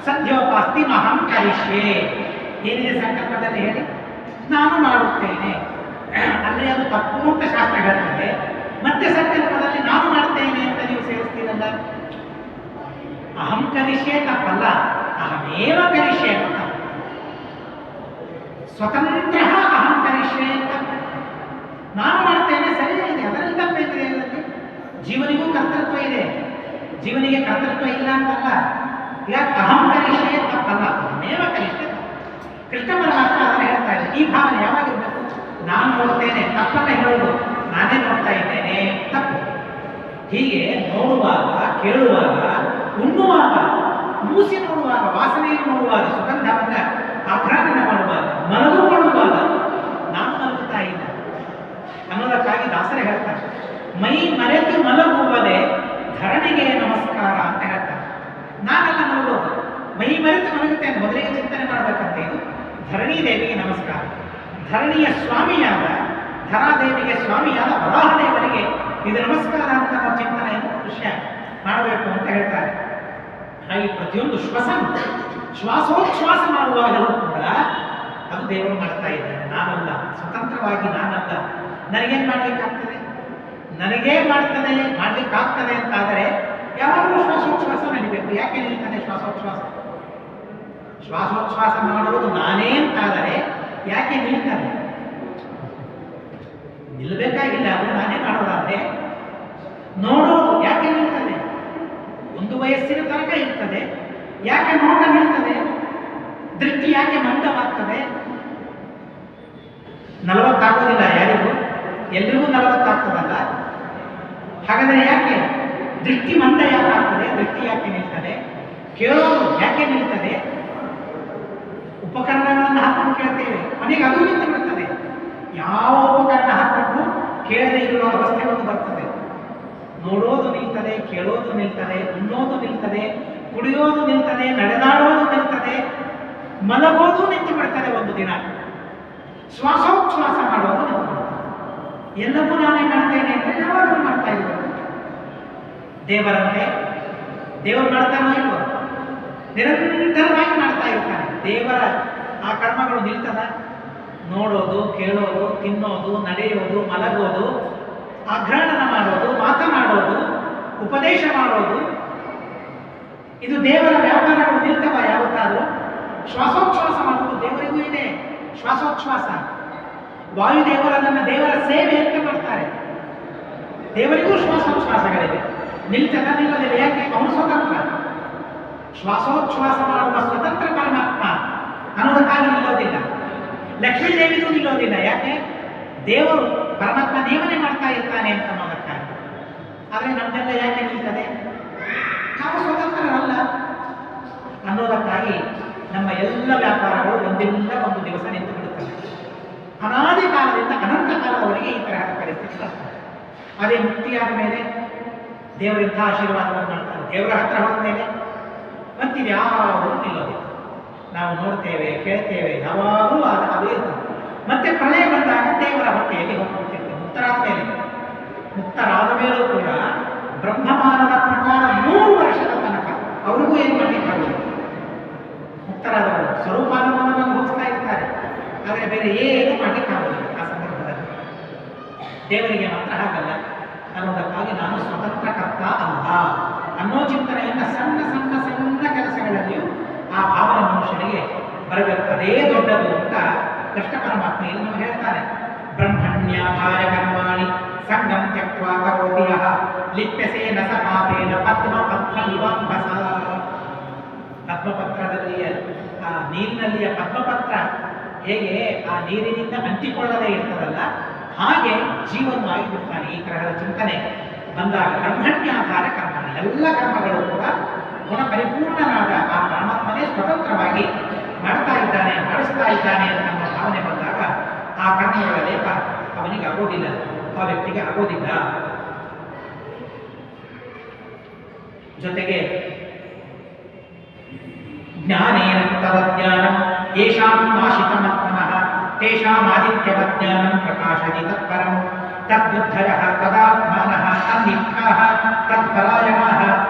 ಸದ್ಯೋಪಾಸ್ತಿ ಮಹಂ ಕರಿಷ್ಯೆ ಏನಿದೆ ಸಂಕಲ್ಪದಲ್ಲಿ ಹೇಳಿ, ನಾನು ಮಾಡುತ್ತೇನೆ ಅಂದರೆ ಅದು ತಪ್ಪು ಅಂತ ಶಾಸ್ತ್ರ ಹೇಳ್ತದೆ. ಮತ್ತೆ ಸಂಕಲ್ಪದಲ್ಲಿ ನಾನು ಮಾಡ್ತೇನೆ ಅಂತ ನೀವು ಸೇರಿಸ್ತೀರಲ್ಲ, ಅಹಂ ಕರಿಷ್ಯೆ ತಪ್ಪಲ್ಲ, ಅಹಮೇವ ಕರಿಷ್ಯೆ ಅಂತ ತಪ್ಪು. ಸ್ವತಂತ್ರ ಅಹಂ ಕರಿಷ್ಯೆ ಅಂತ ನಾನು ಮಾಡ್ತೇನೆ ಸರಿಯೇ ಇದೆ, ಅದರಲ್ಲಿ ತಪ್ಪಿದೆ. ಅದರಲ್ಲಿ ಜೀವನಿಗೂ ಕರ್ತೃತ್ವ ಇದೆ, ಜೀವನಿಗೆ ಕರ್ತೃತ್ವ ಇಲ್ಲ ಅಂತಲ್ಲ. ಈಗ ಅಹಂ ಕರಿಷ್ಯೆ ತಪ್ಪಲ್ಲ, ಅಹಮೇವ ಕರಿಷ್ಯೆ. ಕೃಷ್ಣ ಪರಮಾತ್ಮ ಅದನ್ನು ಹೇಳ್ತಾ ಇದೆ. ಈ ಭಾವನೆ ಯಾವಾಗಿರ್ಬೇಕು? ನಾನು ನೋಡ್ತೇನೆ ತಪ್ಪನ್ನ ಹೇಳೋದು, ನಾನೇ ನೋಡ್ತಾ ಇದ್ದೇನೆ ತಪ್ಪು. ಹೀಗೆ ನೋಡುವಾಗ, ಕೇಳುವಾಗ, ಉಣ್ಣುವಾಗ, ಮೂಸಿ ನೋಡುವಾಗ, ವಾಸನೆಯನ್ನು ನೋಡುವಾಗ, ಸುಗಂಧವನ್ನ ಆಘ್ರಾಣನ ಮಾಡುವಾಗ, ಮಲಗುಕೊಳ್ಳುವಾಗ ನಾನು ಮಲಗುತ್ತಾ ಇಲ್ಲ ಅನ್ನೋದಕ್ಕಾಗಿ ದಾಸರೇ ಹೇಳ್ತಾರೆ, ಮೈ ಮರೆತು ಮಲಗುವುದೇ ಧರಣಿಗೆ ನಮಸ್ಕಾರ ಅಂತ ಹೇಳ್ತಾರೆ. ನಾನೆಲ್ಲ ಮಲಗೋದು, ಮೈ ಮರೆತು ಮಲಗುತ್ತೇನೆ, ಮೊದಲಿಗೆ ಚಿಂತನೆ ಮಾಡಬೇಕಂತ. ಇದು ಧರಣಿ ದೇವಿಗೆ ನಮಸ್ಕಾರ. ಧರಣಿಯ ಸ್ವಾಮಿಯಾದ ಧರಾದೇವಿಗೆ ಸ್ವಾಮಿಯಾದ ವರಾಹದೇವರಿಗೆ ಇದು ನಮಸ್ಕಾರ ಅಂತ ನಾವು ಚಿಂತನೆಯನ್ನು ವಿಷಯ ಮಾಡಬೇಕು ಅಂತ ಹೇಳ್ತಾರೆ. ಹಾಗೆ ಪ್ರತಿಯೊಂದು ಶ್ವಾಸೋಚ್ಛ್ವಾಸ ಮಾಡುವಾಗಲೂ ಕೂಡ ಅದು ದೇವರು ಮಾಡ್ತಾ ಇದ್ದಾನೆ, ನಾನಲ್ಲ, ಸ್ವತಂತ್ರವಾಗಿ ನಾನಲ್ಲ. ನನಗೇನು ಮಾಡ್ಲಿಕ್ಕಾಗ್ತದೆ? ನನಗೇ ಮಾಡ್ಲಿಕ್ಕಾಗ್ತದೆ ಅಂತಾದರೆ ಯಾವಾಗಲೂ ಶ್ವಾಸೋಚ್ಛ್ವಾಸ ನಡಿಬೇಕು. ಯಾಕೆ ನಿಲ್ತದೆ ಶ್ವಾಸೋಚ್ಛ್ವಾಸ? ಶ್ವಾಸೋಚ್ಛ್ವಾಸ ಮಾಡುವುದು ನಾನೇ ಅಂತಾದರೆ ಯಾಕೆ ನಿಲ್ತದೆ? ನಿಲ್ಲಬೇಕಾಗಿಲ್ಲ, ಅದು ನಾನೇ ಮಾಡೋದಾದ್ರೆ. ನೋಡೋದು ಯಾಕೆ ನಿಲ್ತದೆ? ಒಂದು ವಯಸ್ಸಿನ ತನಕ ಇರ್ತದೆ, ಯಾಕೆ ನೋಟ ನಿಲ್ತದೆ? ದೃಷ್ಟಿ ಯಾಕೆ ಮಂದವಾಗ್ತದೆ? 40 ಆಗೋದಿಲ್ಲ ಯಾರಿಗೂ, ಹಾಗಾದರೆ ಯಾಕೆ ದೃಷ್ಟಿ ಮಂದ ಯಾಕೆ ಆಗ್ತದೆ? ದೃಷ್ಟಿ ಯಾಕೆ ನಿಲ್ತದೆ? ಕೇಳೋದು ಯಾಕೆ ನಿಲ್ತದೆ? ಉಪಕರಣಗಳನ್ನು ಹಾಕೊಂಡು ಕೇಳ್ತೇವೆ, ಮನೆಗೆ ಅದು ನಿಂತು ಬಿಡ್ತದೆ. ಯಾವ ಉಪಕರಣ ಹಾಕೊಂಡು ಕೇಳದೆ ಇರುವ ಅವಸ್ಥೆ ಒಂದು ಬರ್ತದೆ. ನೋಡೋದು ನಿಲ್ತದೆ, ಕೇಳೋದು ನಿಲ್ತದೆ, ಉಣ್ಣೋದು ನಿಲ್ತದೆ, ಕುಡಿಯೋದು ನಿಲ್ತದೆ, ನಡೆದಾಡೋದು ನಿಲ್ತದೆ, ಮಲಗೋದು ನಿಂತು ಬಿಡ್ತದೆ ಒಂದು ದಿನ. ಶ್ವಾಸೋಚ್ಛ್ವಾಸ ಮಾಡೋದು ನಿಂತು ಬಿಡ್ತದೆ. ಎಲ್ಲವೂ ನಾನೇ ಮಾಡ್ತೇನೆ ಅಂದರೆ ಯಾವಾಗಲೂ ಮಾಡ್ತಾ ಇದ್ದೇವೆ. ದೇವರಂತೆ ದೇವರು ಮಾಡ್ತಾನೋ ಇಲ್ವೋ? ನಿರಂತರವಾಗಿ ಮಾಡ್ತಾ ಇರ್ತಾನೆ. ದೇವರ ಆ ಕರ್ಮಗಳು ನಿಲ್ತದ? ನೋಡೋದು, ಕೇಳೋದು, ತಿನ್ನೋದು, ನಡೆಯೋದು, ಮಲಗೋದು, ಆಘ್ರಾಣನ ಮಾಡೋದು, ಮಾತನಾಡೋದು, ಉಪದೇಶ ಮಾಡೋದು, ಇದು ದೇವರ ವ್ಯಾಪಾರಗಳು ನಿಲ್ತವ ಯಾವತ್ತಾದರೂ? ಶ್ವಾಸೋಚ್ಛ್ವಾಸ ಮಾಡೋದು ದೇವರಿಗೂ ಇದೆ. ಶ್ವಾಸೋಚ್ಛ್ವಾಸ ವಾಯುದೇವರನ್ನ ದೇವರ ಸೇವೆ ಅಂತ ಮಾಡ್ತಾರೆ. ದೇವರಿಗೂ ಶ್ವಾಸೋಚ್ಛ್ವಾಸಗಳಿವೆ. ನಿಲ್ತದ? ನಿಲ್ಲೋದಿಲ್ಲ. ಯಾಕೆ? ಅವನು ಸ್ವತಂತ್ರ. ಶ್ವಾಸೋಚ್ಛ್ವಾಸ ಮಾಡುವ ಸ್ವತಂತ್ರ ಪರಮಾತ್ಮ ಅನ್ನೋದಕ್ಕಾಗಿ ನಿಲ್ಲೋದಿಲ್ಲ. ಲಕ್ಷ್ಮೀ ದೇವಿಗೂ ನಿಲ್ಲೋದಿಲ್ಲ. ಯಾಕೆ? ದೇವರು ಪರಮಾತ್ಮ ನೇಮನೆ ಮಾಡ್ತಾ ಇರ್ತಾನೆ ಅಂತ ಅನ್ನೋದಕ್ಕಾಗಿ. ಆದರೆ ನಮ್ದೆಲ್ಲ ಯಾಕೆ ನಿಲ್ತದೆ? ನಾವು ಸ್ವತಂತ್ರರಲ್ಲ ಅನ್ನೋದಕ್ಕಾಗಿ ನಮ್ಮ ಎಲ್ಲ ವ್ಯಾಪಾರಗಳು ಒಂದಿಲ್ಲ ಒಂದು ದಿವಸ ನಿಂತು ಬಿಡುತ್ತವೆ. ಅನಾದಿ ಕಾಲದಿಂದ ಅನಂತ ಕಾಲದವರೆಗೆ ಈ ತರಹದ ಪರಿಸ್ಥಿತಿ ಬರ್ತದೆ. ಅದೇ ಮುಕ್ತಿಯಾದ ಮೇಲೆ ದೇವರಿಂಥ ಆಶೀರ್ವಾದವನ್ನು ಮಾಡ್ತಾರೆ. ದೇವರ ಹತ್ರ ಹೋದ ಮೇಲೆ ಮತ್ತಿದ್ಯಾವುದೂ ನಿಲ್ಲೋದಿಲ್ಲ. ನಾವು ನೋಡ್ತೇವೆ, ಕೇಳ್ತೇವೆ, ಯಾವಾಗಲೂ ಅದು ಇರ್ತದೆ. ಮತ್ತೆ ಪ್ರಳಯ ಬಂದಾಗ ದೇವರ ಹೊಟ್ಟೆಯಲ್ಲಿ ಹೋಗ್ಬಿಡ್ತಿರ್ತೇವೆ. ಮುಕ್ತರಾದ ಮೇಲೂ ಕೂಡ ಬ್ರಹ್ಮಮಾನದ ಪ್ರಕಾರ 100 ವರ್ಷದ ತನಕ ಅವ್ರಿಗೂ ಏನು ಮಾಡಲಿಕ್ಕಾಗಲ್ಲ. ಮುಕ್ತರಾದವರು ಸ್ವರೂಪಾನುಭವವನ್ನು ಅನುಭವಿಸ್ತಾ ಇರ್ತಾರೆ, ಆದರೆ ಬೇರೆ ಏನು ಮಾಡಲಿಕ್ಕಾಗಲ್ಲ. ಆ ಸಂದರ್ಭದಲ್ಲಿ ದೇವರಿಗೆ ಮಾತ್ರ ಹಾಗಲ್ಲ ಅನ್ನೋದಕ್ಕಾಗಿ ನಾನು ಸ್ವತಂತ್ರ ಕರ್ತ ಅಲ್ಲ ಅನ್ನೋ ಚಿಂತನೆಯನ್ನು ಸಣ್ಣ ಸಣ್ಣ ಸಣ್ಣ ಕೆಲಸಗಳಲ್ಲಿಯೂ ಆ ಭಾವನೆ ಮನುಷ್ಯನಿಗೆ ಬರಬೇಕು. ಅದೇ ದೊಡ್ಡದು ಅಂತ ಕೃಷ್ಣ ಪರಮಾತ್ಮ ಇಲ್ಲಿ ನಮಗೆ ಹೇಳ್ತಾರೆ. ಬ್ರಹ್ಮಣ್ಯಾಧಾಯ ಕರ್ಮಾಣಿ ಸಂಗಂ ತ್ಯಕ್ವಾ ಕರೋತಿ ಯಃ ಲಿಪ್ಯಸೇನ ಸ ಪಾಪೇನ ಪದ್ಮಪತ್ರ ವಿವಾಂಭಸ. ಪದ್ಮಪತ್ರದಲ್ಲಿಯ ಆ ನೀರಿನಲ್ಲಿಯ ಪದ್ಮಪತ್ರ ಹೇಗೆ ಆ ನೀರಿನಿಂದ ಅಂಟಿಕೊಳ್ಳದೇ ಇರ್ತದಲ್ಲ, ಹಾಗೆ ಜೀವನವಾಗಿ ಬಿಡ್ತಾನೆ. ಈ ತರಹದ ಚಿಂತನೆ ಬಂದಾಗ ಬ್ರಹ್ಮಣ್ಯಾಧಾರ ಕರ್ಮಾಣಿ, ಎಲ್ಲ ಕರ್ಮಗಳು ಕೂಡ ಗುಣ ಪರಿಪೂರ್ಣನಾದ ಆ ಪರಮಾತ್ಮನೇ ಸ್ವತಂತ್ರವಾಗಿ ಮಾಡ್ತಾ ಇದ್ದಾನೆ, ಮಾಡಿಸ್ತಾ ಇದ್ದಾನೆ ಅನ್ನೋ ಭಾವನೆ ಬಂದಾಗ ಆ ಕರ್ಮಗಳ ಲೇಪ ಅವನಿಗೆ ಆಗೋದಿಲ್ಲ, ಆ ವ್ಯಕ್ತಿಗೆ ಆಗೋದಿಲ್ಲ. ಜೊತೆಗೆ ಜ್ಞಾನೇನ ತದಜ್ಞಾನಂ ಯೇಷಾಂ ನಾಶಿತಮತ್ಮನಃ ತೇಷಾಂ ಆದಿತ್ಯವಜ್ಞಾನಂ ಪ್ರಕಾಶತಿ ತತ್ಪರಂ ತದ್ಬುದ್ಧಯಃ ತದಾತ್ಮಾನಃ ತನ್ನಿಷ್ಠಾಃ ತತ್ಪರಾಯಣಾಃ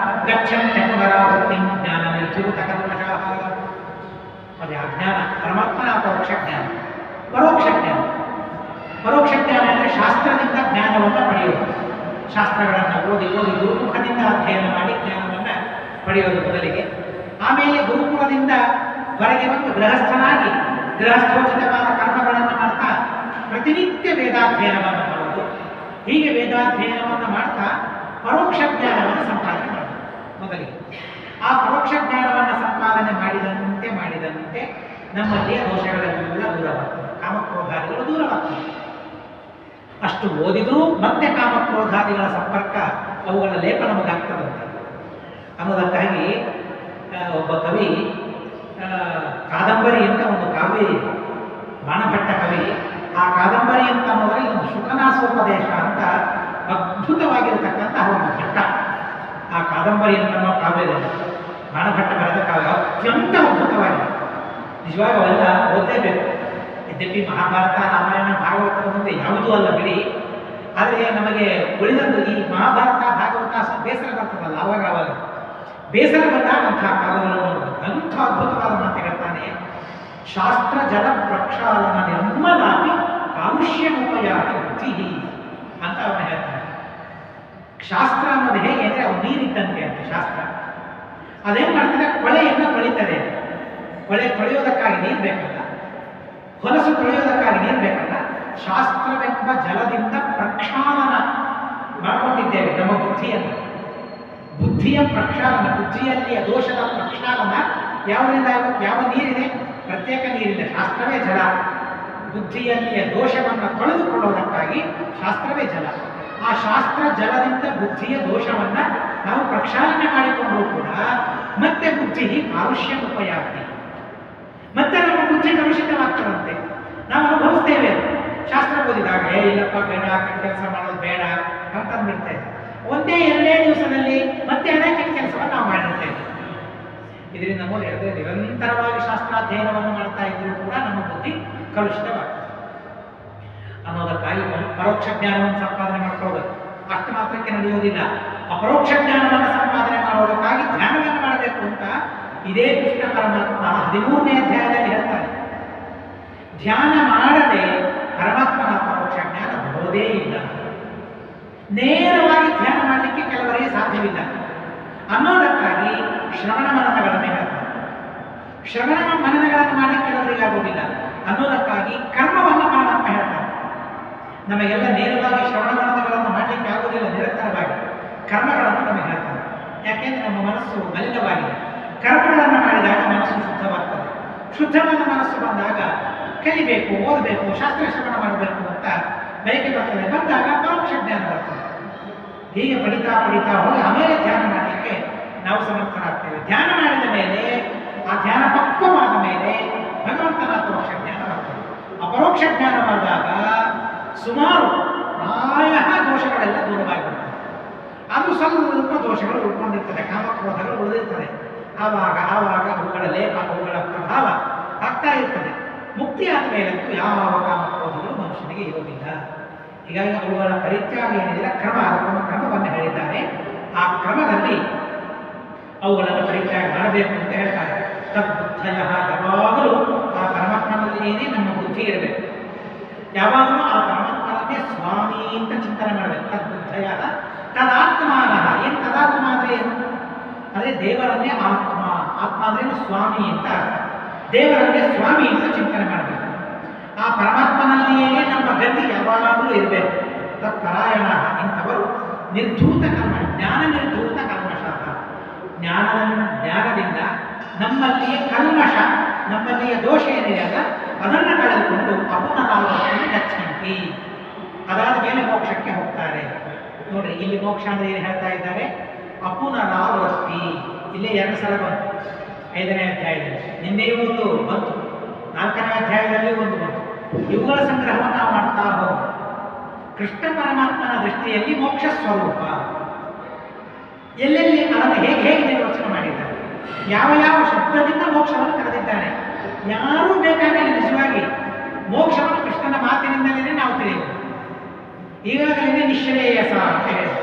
ಗಚ್ಚನ್ತ್ಯ ಪುನರಾವೃತ್ತಿಂ ಜ್ಞಾನನಿರ್ಧೂತಕಲ್ಮಷಾಃ. ಅದೇ ಅಜ್ಞಾನ ಪರಮಾತ್ಮನ ಪರೋಕ್ಷ ಜ್ಞಾನ. ಪರೋಕ್ಷ ಜ್ಞಾನ, ಪರೋಕ್ಷ ಜ್ಞಾನ ಅಂದರೆ ಶಾಸ್ತ್ರದಿಂದ ಜ್ಞಾನವನ್ನು ಪಡೆಯೋದು. ಶಾಸ್ತ್ರಗಳನ್ನು ಓದಿ ಓದಿ ಗುರುಮುಖದಿಂದ ಅಧ್ಯಯನ ಮಾಡಿ ಜ್ಞಾನವನ್ನು ಪಡೆಯೋದು ಮೊದಲಿಗೆ. ಆಮೇಲೆ ಗುರುಕುಲದಿಂದ ಹೊರಗೆ ಬಂದು ಗೃಹಸ್ಥನಾಗಿ ಗೃಹಸ್ಥೋಚಿತವಾದ ಕರ್ಮಗಳನ್ನು ಮಾಡ್ತಾ ಪ್ರತಿನಿತ್ಯ ವೇದಾಧ್ಯಯನವನ್ನು ಮಾಡೋದು. ಹೀಗೆ ವೇದಾಧ್ಯಯನವನ್ನು ಮಾಡ್ತಾ ಪರೋಕ್ಷ ಜ್ಞಾನವನ್ನು ಸಂಪಾದನೆ ಮಾಡೋದು ಮೊದಲಿಗೆ. ಆ ಪರೋಕ್ಷ ಜ್ಞಾನವನ್ನು ಸಂಪಾದನೆ ಮಾಡಿದಂತೆ ಮಾಡಿದಂತೆ ನಮ್ಮಲ್ಲಿಯ ದೋಷಗಳೆಲ್ಲ ದೂರವಾಗ್ತದೆ, ಕಾಮಕ್ರೋಧಾದಿಗಳು ದೂರವಾಗ್ತದೆ. ಅಷ್ಟು ಓದಿದರೂ ಮತ್ತೆ ಕಾಮಕ್ರೋಧಾದಿಗಳ ಸಂಪರ್ಕ, ಅವುಗಳ ಲೇಪ ನಮಗಾಗ್ತದಂತೆ ಅನ್ನೋದಕ್ಕಾಗಿ ಒಬ್ಬ ಕವಿ ಕಾದಂಬರಿ ಅಂತ ಒಂದು ಕಾವ್ಯ ಇದೆ, ಬಾಣಭಟ್ಟ ಕವಿ. ಆ ಕಾದಂಬರಿ ಅಂತ ಅನ್ನೋದ್ರಲ್ಲಿ ಒಂದು ಶುಕನಾಸೋಪದೇಶ ಅಂತ ಅದ್ಭುತವಾಗಿರತಕ್ಕಂಥ ಒಂದು ಘಟ್ಟ. ಆ ಕಾದಂಬರಿ ಅಂತ ಅನ್ನೋ ಕಾವ್ಯದಲ್ಲಿ ಬಾಣಭಟ್ಟ ಬರೆದ ಕಾವ್ಯ ಅತ್ಯಂತ ಅದ್ಭುತವಾಗಿದೆ. ನಿಜವಾಗ ಅವೆಲ್ಲ ಓದಲೇಬೇಕು. ಯದ್ಯಪಿ ಮಹಾಭಾರತ, ರಾಮಾಯಣ, ಭಾಗವತದ ಮುಂದೆ ಯಾವುದೂ ಅಲ್ಲ ಬಿಡಿ. ಆದರೆ ನಮಗೆ ಉಳಿದದ್ದು ಈ ಮಹಾಭಾರತ, ಭಾಗವತ ಬೇಸರ ಬರ್ತದಲ್ಲ, ಆವಾಗ ಬೇಸರ ಬಂದಾಗ ಅಂತಹ ಕಾವ್ಯಗಳನ್ನು ನೋಡಬೇಕು. ಅಂಥ ಅದ್ಭುತವಾದ ಮಾತು ಹೇಳ್ತಾನೆ. ಶಾಸ್ತ್ರ ಜಲ ಪ್ರಕ್ಷಾಳನ ನಿರ್ಮಲಾಗಿ ಕಾಲುಷ್ಯಮುಪಯಾತ ಬುದ್ಧಿ ಅಂತ ಅವನು ಹೇಳ್ತಾನೆ. ಶಾಸ್ತ್ರ ಅನ್ನೋದು ಹೇಗೆ ಅಂದರೆ ಅವ್ರು ನೀರಿದ್ದಂತೆ ಅಂತ ಶಾಸ್ತ್ರ. ಅದೇನು ಮಾಡ್ತದೆ, ಕೊಳೆಯನ್ನು ತೊಳಿತದೆ. ಕೊಳೆ ತೊಳೆಯೋದಕ್ಕಾಗಿ ನೀರು ಬೇಕಲ್ಲ, ಹೊಲಸು ತೊಳೆಯೋದಕ್ಕಾಗಿ ನೀರು ಬೇಕಲ್ಲ. ಶಾಸ್ತ್ರವೆಂಬ ಜಲದಿಂದ ಪ್ರಕ್ಷಾಳನ ಮಾಡಿಕೊಂಡಿದ್ದೇವೆ ನಮ್ಮ ಬುದ್ಧಿಯನ್ನು. ಬುದ್ಧಿಯ ಪ್ರಕ್ಷಾಳನ, ಬುದ್ಧಿಯಲ್ಲಿಯ ದೋಷದ ಪ್ರಕ್ಷಾಳನ ಯಾವುದರಿಂದ ಆಗಬೇಕು? ಯಾವ ನೀರಿದೆ? ಪ್ರತ್ಯೇಕ ನೀರಿದೆ, ಶಾಸ್ತ್ರವೇ ಜಲ. ಬುದ್ಧಿಯಲ್ಲಿಯ ದೋಷವನ್ನು ತೊಳೆದುಕೊಳ್ಳುವುದಕ್ಕಾಗಿ ಶಾಸ್ತ್ರವೇ ಜಲ. ಆ ಶಾಸ್ತ್ರ ಜಲದಿಂದ ಬುದ್ಧಿಯ ದೋಷವನ್ನ ನಾವು ಪ್ರಕ್ಷಾಳನೆ ಮಾಡಿಕೊಂಡರೂ ಕೂಡ ಮತ್ತೆ ಬುದ್ಧಿ ಕಾಲುಷ್ಯ ಉಪಯಾಗ್ತಿ, ಮತ್ತೆ ನಮ್ಮ ಬುದ್ಧಿ ಕಲುಷಿತವಾಗ್ತದಂತೆ. ನಾವು ಅನುಭವಿಸ್ತೇವೆ. ಶಾಸ್ತ್ರ ಓದಿದಾಗ ಇಲ್ಲಪ್ಪ ಬೇಡ, ಕೆಲಸ ಮಾಡೋದು ಬೇಡ ಅಂತಂದ್ಬಿಡ್ತೇವೆ. ಒಂದೇ ಎರಡೇ ದಿವಸದಲ್ಲಿ ಮತ್ತೆ ಅದೇ ಕೆಲಸವನ್ನು ನಾವು ಮಾಡಿರ್ತೇವೆ. ಇದರಿಂದ ನೋಡಿ ಹೇಳಿದ್ರೆ ನಿರಂತರವಾಗಿ ಶಾಸ್ತ್ರಾಧ್ಯಯನವನ್ನು ಮಾಡ್ತಾ ಇದ್ರೂ ಕೂಡ ನಮ್ಮ ಬುದ್ಧಿ ಕಲುಷಿತವಾಗ್ತದೆ ಅನ್ನೋದಕ್ಕಾಗಿ ಪರೋಕ್ಷ ಜ್ಞಾನವನ್ನು ಸಂಪಾದನೆ ಮಾಡ್ಕೊಳ್ಬೇಕು. ಅಷ್ಟು ಮಾತ್ರಕ್ಕೆ ನಡೆಯುವುದಿಲ್ಲ. ಅಪರೋಕ್ಷ ಜ್ಞಾನವನ್ನು ಸಂಪಾದನೆ ಮಾಡೋದಕ್ಕಾಗಿ ಧ್ಯಾನವನ್ನು ಮಾಡಬೇಕು ಅಂತ ಇದೇ ಕೃಷ್ಣ ಪರಮಾತ್ಮ 13ನೇ ಅಧ್ಯಾಯದಲ್ಲಿ ಹೇಳ್ತಾರೆ. ಧ್ಯಾನ ಮಾಡದೆ ಪರಮಾತ್ಮನ ಪರೋಕ್ಷ ಜ್ಞಾನ ಬರೋದೇ ಇಲ್ಲ. ನೇರವಾಗಿ ಧ್ಯಾನ ಮಾಡಲಿಕ್ಕೆ ಕೆಲವರಿಗೆ ಸಾಧ್ಯವಿಲ್ಲ ಅನ್ನೋದಕ್ಕಾಗಿ ಶ್ರವಣ ಮನನಗಳನ್ನು ಹೇಳ್ತಾರೆ. ಶ್ರವಣ ಮನನಗಳನ್ನು ಮಾಡಲಿಕ್ಕೆ ಕೆಲವರಿಗೆ ಆಗುವುದಿಲ್ಲ ಅನ್ನೋದಕ್ಕಾಗಿ ಕರ್ಮವನ್ನು ಪರಮಾತ್ಮ ಹೇಳ್ತಾರೆ. ನಮಗೆಲ್ಲ ನೇರವಾಗಿ ಶ್ರವಣ ಮನನಗಳನ್ನು ಮಾಡಲಿಕ್ಕೆ ಆಗುವುದಿಲ್ಲ. ನಿರಂತರವಾಗಿ ಕರ್ಮಗಳನ್ನು ನಮಗೆ ಹೇಳ್ತಾರೆ. ಯಾಕೆಂದ್ರೆ ನಮ್ಮ ಮನಸ್ಸು ಮಲಿನವಾಗಿದೆ. ಕರ್ಮಗಳನ್ನು ಮಾಡಿದಾಗ ಮನಸ್ಸು ಶುದ್ಧವಾಗ್ತದೆ. ಶುದ್ಧವಾದ ಮನಸ್ಸು ಬಂದಾಗ ಕಲಿಬೇಕು, ಓದಬೇಕು, ಶಾಸ್ತ್ರ ಶ್ರವಣ ಮಾಡಬೇಕು ಅಂತ ಬಯಕೆ ಬರ್ತದೆ. ಬಂದಾಗ ಪರೋಕ್ಷ ಜ್ಞಾನ ಬರ್ತದೆ. ಹೀಗೆ ಪಡಿತಾ ಹೋಗಿ ಆಮೇಲೆ ಧ್ಯಾನ ಮಾಡಲಿಕ್ಕೆ ನಾವು ಸಮರ್ಥರಾಗ್ತೇವೆ. ಧ್ಯಾನ ಮಾಡಿದ ಮೇಲೆ ಆ ಧ್ಯಾನ ಪಕ್ವವಾದ ಮೇಲೆ ಭಗವಂತನ ಪರೋಕ್ಷ ಜ್ಞಾನ ಬರ್ತದೆ. ಅಪರೋಕ್ಷ ಜ್ಞಾನವಾದಾಗ ಸುಮಾರು ಪ್ರಾಯ ದೋಷಗಳೆಲ್ಲ ದೂರವಾಗಿರ್ತದೆ. ಅದು ಸ್ವಲ್ಪ ದೋಷಗಳು ಉಳ್ಕೊಂಡಿರ್ತದೆ, ಕಾಮಕ್ರೋಧಗಳು ಉಳಿದಿರ್ತದೆ. ಆವಾಗ ಅವುಗಳ ಲೇಪ, ಅವುಗಳ ಪ್ರಭಾವ ಆಗ್ತಾ ಇರ್ತದೆ. ಮುಕ್ತಿ ಆದ ಮೇಲಂತೂ ಯಾವ ಕಾಮಕ್ರೋಧಗಳು ಮನುಷ್ಯನಿಗೆ ಇರುವುದಿಲ್ಲ. ಹೀಗಾಗಿ ಅವುಗಳ ಪರಿತ್ಯಾಗ ಏನಿಲ್ಲ, ಕ್ರಮ, ಅದಕ್ಕೊಂದು ಕ್ರಮವನ್ನು ಹೇಳಿದ್ದಾರೆ. ಆ ಕ್ರಮದಲ್ಲಿ ಅವುಗಳನ್ನು ಪರಿತ್ಯಾಗ ಮಾಡಬೇಕು ಅಂತ ಹೇಳ್ತಾರೆ. ತದ್ಬುದ್ಧಯ, ಯಾವಾಗಲೂ ಆ ಪರಮಾತ್ಮನಲ್ಲಿಯೇ ನಮ್ಮ ಬುದ್ಧಿ ಇರಬೇಕು. ಯಾವಾಗಲೂ ಆ ಪರಮಾತ್ಮನನ್ನೇ ಸ್ವಾಮಿ ಅಂತ ಚಿಂತನೆ ಮಾಡಬೇಕು. ತದ್ಬುದ್ಧಯ ತದಾತ್ಮಾನ. ಏನು ತದಾತ್ಮ ಅಂದ್ರೆ ಏನು? ಅಂದರೆ ದೇವರನ್ನೇ ಆತ್ಮ. ಆತ್ಮ ಅಂದ್ರೆ ಸ್ವಾಮಿ ಅಂತ ಅರ್ಥ. ದೇವರನ್ನೇ ಸ್ವಾಮಿ ಅಂತ ಚಿಂತನೆ ಮಾಡಬೇಕು. ಆ ಪರಮಾತ್ಮನಲ್ಲಿಯೇ ನಮ್ಮ ಗತಿ ಯಾವಾಗಲೂ ಇರಬೇಕು. ತತ್ಪರಾಯಣ ಇಂಥವರು ನಿರ್ಧೂತ ಕರ್ಮ, ಜ್ಞಾನ ನಿರ್ಧೂತ ಕಲ್ಮಷ. ಜ್ಞಾನದಿಂದ ನಮ್ಮಲ್ಲಿಯೇ ಕಲ್ಮಷ, ನಮ್ಮಲ್ಲಿಯ ದೋಷ ಏನಿದೆ ಅಲ್ಲ ಅದನ್ನು ಕಳೆದುಕೊಂಡು ಅಪುನರಾವೃತ್ತಿ ಗಚ್ಚಂತಿ. ಅದಾದ ಮೇಲೆ ಮೋಕ್ಷಕ್ಕೆ ಹೋಗ್ತಾರೆ. ನೋಡ್ರಿ, ಇಲ್ಲಿ ಮೋಕ್ಷ ಅಂದ್ರೆ ಏನು ಹೇಳ್ತಾ ಇದ್ದಾರೆ? ಅಪುನರಾವೃತ್ತಿ. ಇಲ್ಲೇ 2 ಸಲ ಬಂತು 5ನೇ ಅಧ್ಯಾಯದಲ್ಲಿ. ನಿನ್ನೆಯೂ ಒಂದು ಬಂತು, 4ನೇ ಅಧ್ಯಾಯದಲ್ಲಿ ಒಂದು ಬಂತು. ಇವುಗಳ ಸಂಗ್ರಹವನ್ನು ನಾವು ಮಾಡ್ತಾ ಹೋಗೋದು. ಕೃಷ್ಣ ಪರಮಾತ್ಮನ ದೃಷ್ಟಿಯಲ್ಲಿ ಮೋಕ್ಷ ಸ್ವರೂಪ ಎಲ್ಲೆಲ್ಲಿ ಅದನ್ನು ಹೇಗೆ ನಿರ್ವಚನೆ ಮಾಡಿದ್ದಾರೆ, ಯಾವ ಶಬ್ದದಿಂದ ಮೋಕ್ಷವನ್ನು ಕರೆದಿದ್ದಾನೆ. ಯಾರೂ ಬೇಕಾಗಿಲ್ಲ ನಿಜವಾಗಿ ಮೋಕ್ಷವನ್ನು ಕೃಷ್ಣನ ಮಾತಿನಿಂದಲೇ ನಾವು ತಿಳಿಯಬಹುದು. ಈಗಾಗಲೇ ನಿಶ್ರೇಯಸ ಅಂತ ಹೇಳಿ,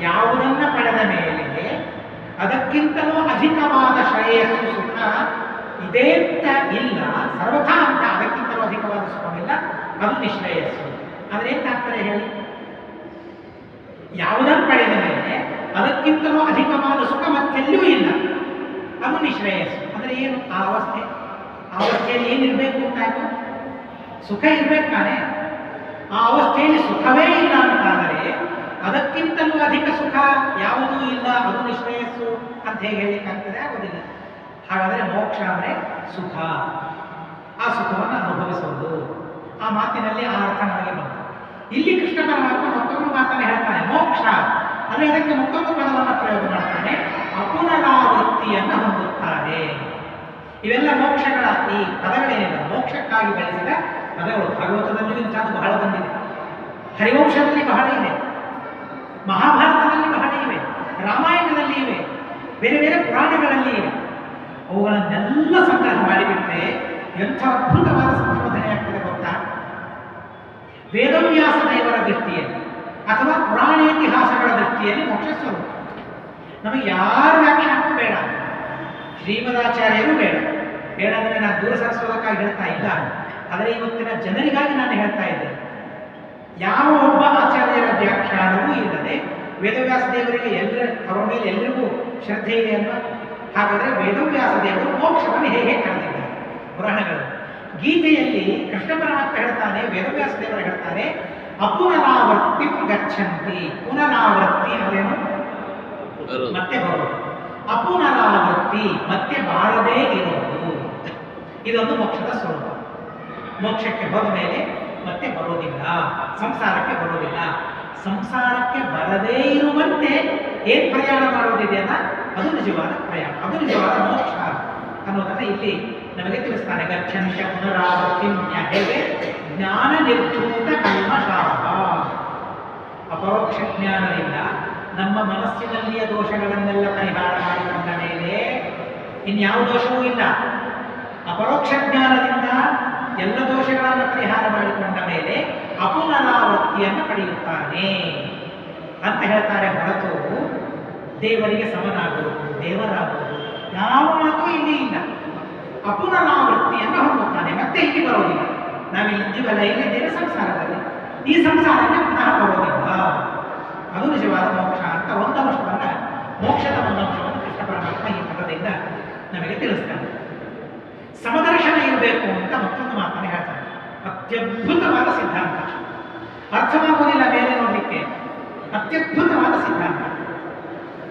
ಯಾವುದನ್ನ ಪಡೆದ ಮೇಲೆ ಅದಕ್ಕಿಂತಲೂ ಅಧಿಕವಾದ ಶ್ರೇಯಸ್ಸು ಸುಖ ಇದೇ ಅಂತ ಇಲ್ಲ, ಸರ್ವಥಾ ಅಂತ ಅದಕ್ಕಿಂತಲೂ ಅಧಿಕವಾದ ಸುಖವಿಲ್ಲ, ಅದು ನಿಶ್ರೇಯಸ್ಸು. ಆದರೆ ಏನ್ ತಾತ್ಪರ್ಯ ಹೇಳಿ? ಯಾವುದನ್ನು ಪಡೆದ ಮೇಲೆ ಅದಕ್ಕಿಂತಲೂ ಅಧಿಕವಾದ ಸುಖ ಮತ್ತೆಲ್ಲೂ ಇಲ್ಲ, ಅದು ನಿಶ್ರೇಯಸ್ಸು. ಅಂದರೆ ಏನು? ಆ ಅವಸ್ಥೆಯಲ್ಲಿ ಏನಿರಬೇಕು ಅಂತಾಯ್ತು? ಸುಖ ಇರ್ಬೇಕು ತಾನೆ. ಆ ಅವಸ್ಥೆಯಲ್ಲಿ ಸುಖವೇ ಇಲ್ಲ ಅಂತಾದರೆ ಅದಕ್ಕಿಂತಲೂ ಅಧಿಕ ಸುಖ ಯಾವುದೂ ಇಲ್ಲ, ಅದು ನಿಶ್ರೇಯಸ್ಸು ಅಂತ ಹೇಗೆ ಹೇಳಲಿಕ್ಕಾಗ್ತದೆ? ಆಗೋದಿಲ್ಲ. ಹಾಗಾದರೆ ಮೋಕ್ಷ ಅಂದರೆ ಸುಖ, ಆ ಸುಖವನ್ನು ಅನುಭವಿಸುವುದು. ಆ ಮಾತಿನಲ್ಲಿ ಆ ಅರ್ಥ ನಮಗೆ ಬಂತು. ಇಲ್ಲಿ ಕೃಷ್ಣ ಪರಮಾತ್ಮ ಮತ್ತೊಂದು ಮಾತನ್ನು ಹೇಳ್ತಾನೆ, ಮೋಕ್ಷ ಅಂದರೆ ಇದಕ್ಕೆ ಮತ್ತೊಂದು ಪದವನ್ನು ಪ್ರಯೋಗ ಮಾಡ್ತಾನೆ, ಅಪುನರಾವೃತ್ತಿಯನ್ನು ಹೊಂದುತ್ತಾರೆ. ಇವೆಲ್ಲ ಮೋಕ್ಷಗಳ ಈ ಪದಗಳೇನಿದೆ ಮೋಕ್ಷಕ್ಕಾಗಿ ಬಳಸಿದ ಪದಗಳು. ಭಾಗವತದಲ್ಲಿಯೂ ಇಂಥದ್ದು ಬಹಳ ಬಂದಿದೆ, ಹರಿವಂಶದಲ್ಲಿ ಬಹಳ ಇದೆ, ಮಹಾಭಾರತದಲ್ಲಿ ಬಹಳ ಇವೆ, ರಾಮಾಯಣದಲ್ಲಿ ಇವೆ, ಬೇರೆ ಬೇರೆ ಪುರಾಣಗಳಲ್ಲಿ ಇವೆ. ಅವುಗಳನ್ನೆಲ್ಲ ಸಂಗ್ರಹ ಮಾಡಿಬಿಟ್ರೆ ಎಂಥ ಅದ್ಭುತವಾದ ಸಂಶೋಧನೆ ಆಗ್ತದೆ ಗೊತ್ತಾ? ವೇದವ್ಯಾಸ ದೇವರ ದೃಷ್ಟಿಯಲ್ಲಿ ಅಥವಾ ಪುರಾಣೇತಿಹಾಸಗಳ ದೃಷ್ಟಿಯಲ್ಲಿ ಮೋಕ್ಷ ಸ್ವರೂಪ. ನಮಗೆ ಯಾರ ವ್ಯಾಖ್ಯಾನವೂ ಬೇಡ, ಶ್ರೀಮದಾಚಾರ್ಯರು ಬೇಡ. ಅಂದರೆ ನಾನು ದೂರ ಸರಿಸೋದಕ್ಕಾಗಿ ಹೇಳ್ತಾ ಇಲ್ಲ, ಆದರೆ ಇವತ್ತಿನ ಜನರಿಗಾಗಿ ನಾನು ಹೇಳ್ತಾ ಇದ್ದೇನೆ. ಯಾವ ಒಬ್ಬ ಆಚಾರ್ಯರ ವ್ಯಾಖ್ಯಾನವೂ ಇಲ್ಲದೆ ವೇದವ್ಯಾಸ ದೇವರಿಗೆ ಅವರ ಮೇಲೆ ಎಲ್ಲರಿಗೂ ಶ್ರದ್ಧೆ ಇದೆ ಅಲ್ವಾ? ಹಾಗಾದರೆ ವೇದವ್ಯಾಸ ದೇವರು ಮೋಕ್ಷವನ್ನು ಹೇಗೆ ಕರೆದಿದ್ದಾರೆ ಪುರಾಣಗಳು? ಗೀತೆಯಲ್ಲಿ ಕೃಷ್ಣ ಪರಮಾತ್ಮ ಹೇಳ್ತಾನೆ, ವೇದವ್ಯಾಸ ದೇವರು ಹೇಳ್ತಾರೆ, ಅಪುನರಾವರ್ತಿ ಗಚ್ಚಂತಿ. ಪುನರಾವರ್ತಿ ಅಂದ್ರೇನು? ಮತ್ತೆ ಬರೋದು. ಅಪುನರಾವರ್ತಿ ಮತ್ತೆ ಬಾರದೇ ಇರೋದು, ಇದೊಂದು ಮೋಕ್ಷದ ಸ್ವರೂಪ. ಮೋಕ್ಷಕ್ಕೆ ಹೋದ ಮೇಲೆ ಮತ್ತೆ ಬರೋದಿಲ್ಲ, ಸಂಸಾರಕ್ಕೆ ಬರೋದಿಲ್ಲ. ಸಂಸಾರಕ್ಕೆ ಬರದೇ ಇರುವಂತೆ ಏನ್ ಪ್ರಯಾಣ ಮಾಡೋದಿದೆಯಲ್ಲ ಅದು ನಿಜವಾದ ಪ್ರಯಾಣ, ಅದು ನಿಜವಾದ ಮೋಕ್ಷ ಅನ್ನೋದನ್ನ ಇಲ್ಲಿ ನಮಗೆ ತಿಳಿಸ್ತಾನೆ. ಗಚ್ಚಂತ್ಯ ಪುನರಾವರ್ತಿ ಹೇಗೆ ಜ್ಞಾನ ನಿರ್ಧೂತ ಕಲ್ಮಷಾಹ. ಅಪರೋಕ್ಷ ಜ್ಞಾನದಿಂದ ನಮ್ಮ ಮನಸ್ಸಿನಲ್ಲಿಯ ದೋಷಗಳನ್ನೆಲ್ಲ ಪರಿಹಾರ ಮಾಡಿಕೊಂಡ ಮೇಲೆ ಇನ್ಯಾವ ದೋಷವೂ ಇಲ್ಲ. ಅಪರೋಕ್ಷ ಜ್ಞಾನದಿಂದ ಎಲ್ಲ ದೋಷಗಳನ್ನು ಪರಿಹಾರ ಮಾಡಿಕೊಂಡ ಮೇಲೆ ಅಪುನರಾವರ್ತಿಯನ್ನು ಪಡೆಯುತ್ತಾನೆ ಅಂತ ಹೇಳ್ತಾರೆ. ಹೊರತು ದೇವರಿಗೆ ಸಮನಾಗುವುದು, ದೇವರಾಗುವುದು ಯಾವ ಮಾತು ಇಲ್ಲಿ ಇಲ್ಲ. ಅಪುನರಾವೃತ್ತಿಯನ್ನು ಹೊಂದುತ್ತಾನೆ, ಮತ್ತೆ ಇಲ್ಲಿ ಬರೋದಿಲ್ಲ. ನಾವಿಲ್ಲಿ ಇದ್ದೀವಲ್ಲ, ಇಲ್ಲಿದ್ದೇವೆ ಸಂಸಾರದಲ್ಲಿ, ಈ ಸಂಸಾರಕ್ಕೆ ಪುನಃ ಬರೋದಿಲ್ಲ. ಅದು ನಿಜವಾದ ಮೋಕ್ಷ ಅಂತ ಒಂದು ಅಂಶವನ್ನ, ಮೋಕ್ಷದ ಒಂದು ಅಂಶವನ್ನು ಕೃಷ್ಣ ಪರಮಾತ್ಮ ಈ ಪದದಿಂದ ನಮಗೆ ತಿಳಿಸ್ತಾನೆ. ಸಮದರ್ಶನ ಇರಬೇಕು ಅಂತ ಮತ್ತೊಂದು ಮಾತನ್ನು ಹೇಳ್ತಾನೆ. ಅತ್ಯದ್ಭುತವಾದ ಸಿದ್ಧಾಂತ, ಅರ್ಥವಾಗುವುದಿಲ್ಲ ಬೇರೆ ನೋಡಲಿಕ್ಕೆ. ಅತ್ಯದ್ಭುತವಾದ ಸಿದ್ಧಾಂತ.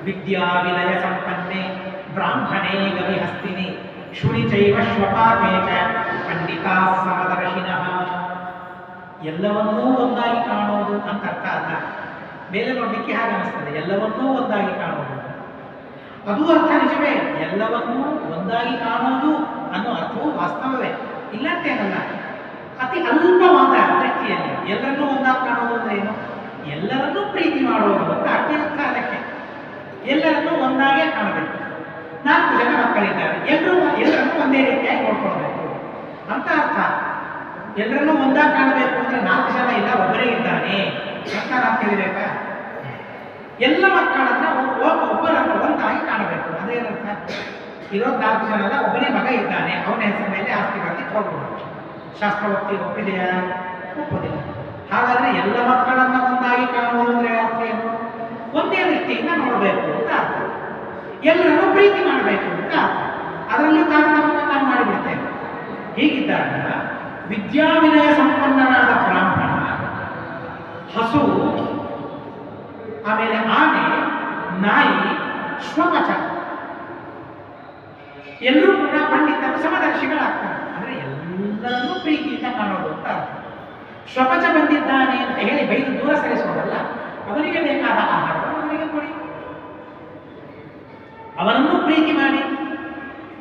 ವಿದ್ಯಾ ವಿಲಯ ಸಂಪನ್ನೆ ಬ್ರಾಹ್ಮಣೇ ಗವಿಹಸ್ತಿನಿ ಶುನಿ ಚೈವ ಶ್ವಪಾಕೆ ಚ ಪಂಡಿತಾ ಸಮದರ್ಶಿನಃ. ಎಲ್ಲವನ್ನೂ ಒಂದಾಗಿ ಕಾಣೋದು ಅಂತ ಅರ್ಥ ಅಲ್ಲ. ಮೇಲೆ ನೋಡಲಿಕ್ಕೆ ಹಾಗೆ ಅನಿಸ್ತದೆ, ಎಲ್ಲವನ್ನೂ ಒಂದಾಗಿ ಕಾಣೋದು. ಅದು ಅರ್ಥ ನಿಜವೇ, ಎಲ್ಲವನ್ನೂ ಒಂದಾಗಿ ಕಾಣೋದು ಅನ್ನೋ ಅರ್ಥವು ವಾಸ್ತವವೇ, ಇಲ್ಲಂತೇನಲ್ಲ. ಅತಿ ಅಲ್ಪವಾದ ದೃಷ್ಟಿಯಲ್ಲಿ ಎಲ್ಲರನ್ನೂ ಒಂದಾಗಿ ಕಾಣೋದು ಅಂದ್ರೆ ಏನು? ಎಲ್ಲರನ್ನೂ ಪ್ರೀತಿ ಮಾಡೋದು ಅಂತ ಅಷ್ಟೇ ಅರ್ಥ. ಅದಕ್ಕೆ ಎಲ್ಲರನ್ನೂ ಒಂದಾಗೇ ಕಾಣಬೇಕು. 4 ಜನ ಮಕ್ಕಳಿದ್ದಾರೆ, ಎಲ್ಲರನ್ನೂ ಒಂದೇ ರೀತಿಯಾಗಿ ನೋಡ್ಕೊಳ್ಬೇಕು ಅಂತ ಅರ್ಥ. ಎಲ್ಲರನ್ನೂ ಒಂದಾಗಿ ಕಾಣಬೇಕು ಅಂದ್ರೆ 4 ಜನ ಇಲ್ಲ, ಒಬ್ಬರೇ ಇದ್ದಾನೆ ಅಂತ ನಾವು ತಿಳಿಬೇಕಾ? ಎಲ್ಲ ಮಕ್ಕಳನ್ನ ಒಬ್ಬರನ್ನು ಒಂದಾಗಿ ಕಾಣಬೇಕು. ಅದೇನರ್ಥ? ಇರೋದು 4 ಜನ ಅಲ್ಲ, ಒಬ್ಬನೇ ಮಗ ಇದ್ದಾನೆ, ಅವನ ಹೆಸರ ಮೇಲೆ ಆಸ್ತಿ ಬರ್ಲಿಕ್ಕೆ ಹೋಗ್ಬೋದು. ಶಾಸ್ತ್ರವರ್ತಿ ಒಪ್ಪಿದೆಯಾ? ಒಪ್ಪೋದಿಲ್ಲ. ಹಾಗಾದ್ರೆ ಎಲ್ಲ ಮಕ್ಕಳನ್ನ ಒಂದಾಗಿ ಕಾಣುವುದು ಅಂದ್ರೆ ಅರ್ಥ ಏನು? ಒಂದೇ ದೃಷ್ಟಿಯಿಂದ ನೋಡಬೇಕು ಅಂತ ಅರ್ಥ. ಎಲ್ಲರನ್ನು ಪ್ರೀತಿ ಮಾಡಬೇಕು ಅಂತ ಅರ್ಥ. ಅದರಲ್ಲೂ ತಾರತಮ್ಯವನ್ನು ನಾವು ಮಾಡಿಬಿಡ್ತೇವೆ. ಹೀಗಿದ್ದಾಗ ವಿದ್ಯಾವಿನಯ ಸಂಪನ್ನನಾದ ಬ್ರಾಹ್ಮಣ, ಹಸು, ಆಮೇಲೆ ಆನೆ, ನಾಯಿ, ಶ್ವಪಚ ಎಲ್ಲರೂ ಕೂಡ ಪಂಡಿತರು, ಸಮದರ್ಶಿಗಳಾಗ್ತಾರೆ. ಅಂದ್ರೆ ಎಲ್ಲರನ್ನೂ ಪ್ರೀತಿಯಿಂದ ಕಾಣೋದು ಅಂತ ಅರ್ಥ. ಶ್ವಪಚ ಬಂದಿದ್ದಾನೆ ಅಂತ ಹೇಳಿ ಬೈದು ದೂರ ಸರಿಸೋದಲ್ಲ, ಅವನಿಗೆ ಬೇಕಾದ ಆಹಾರವನ್ನು ಅವನಿಗೆ ಕೊಡಿ, ಅವನನ್ನು ಪ್ರೀತಿ ಮಾಡಿ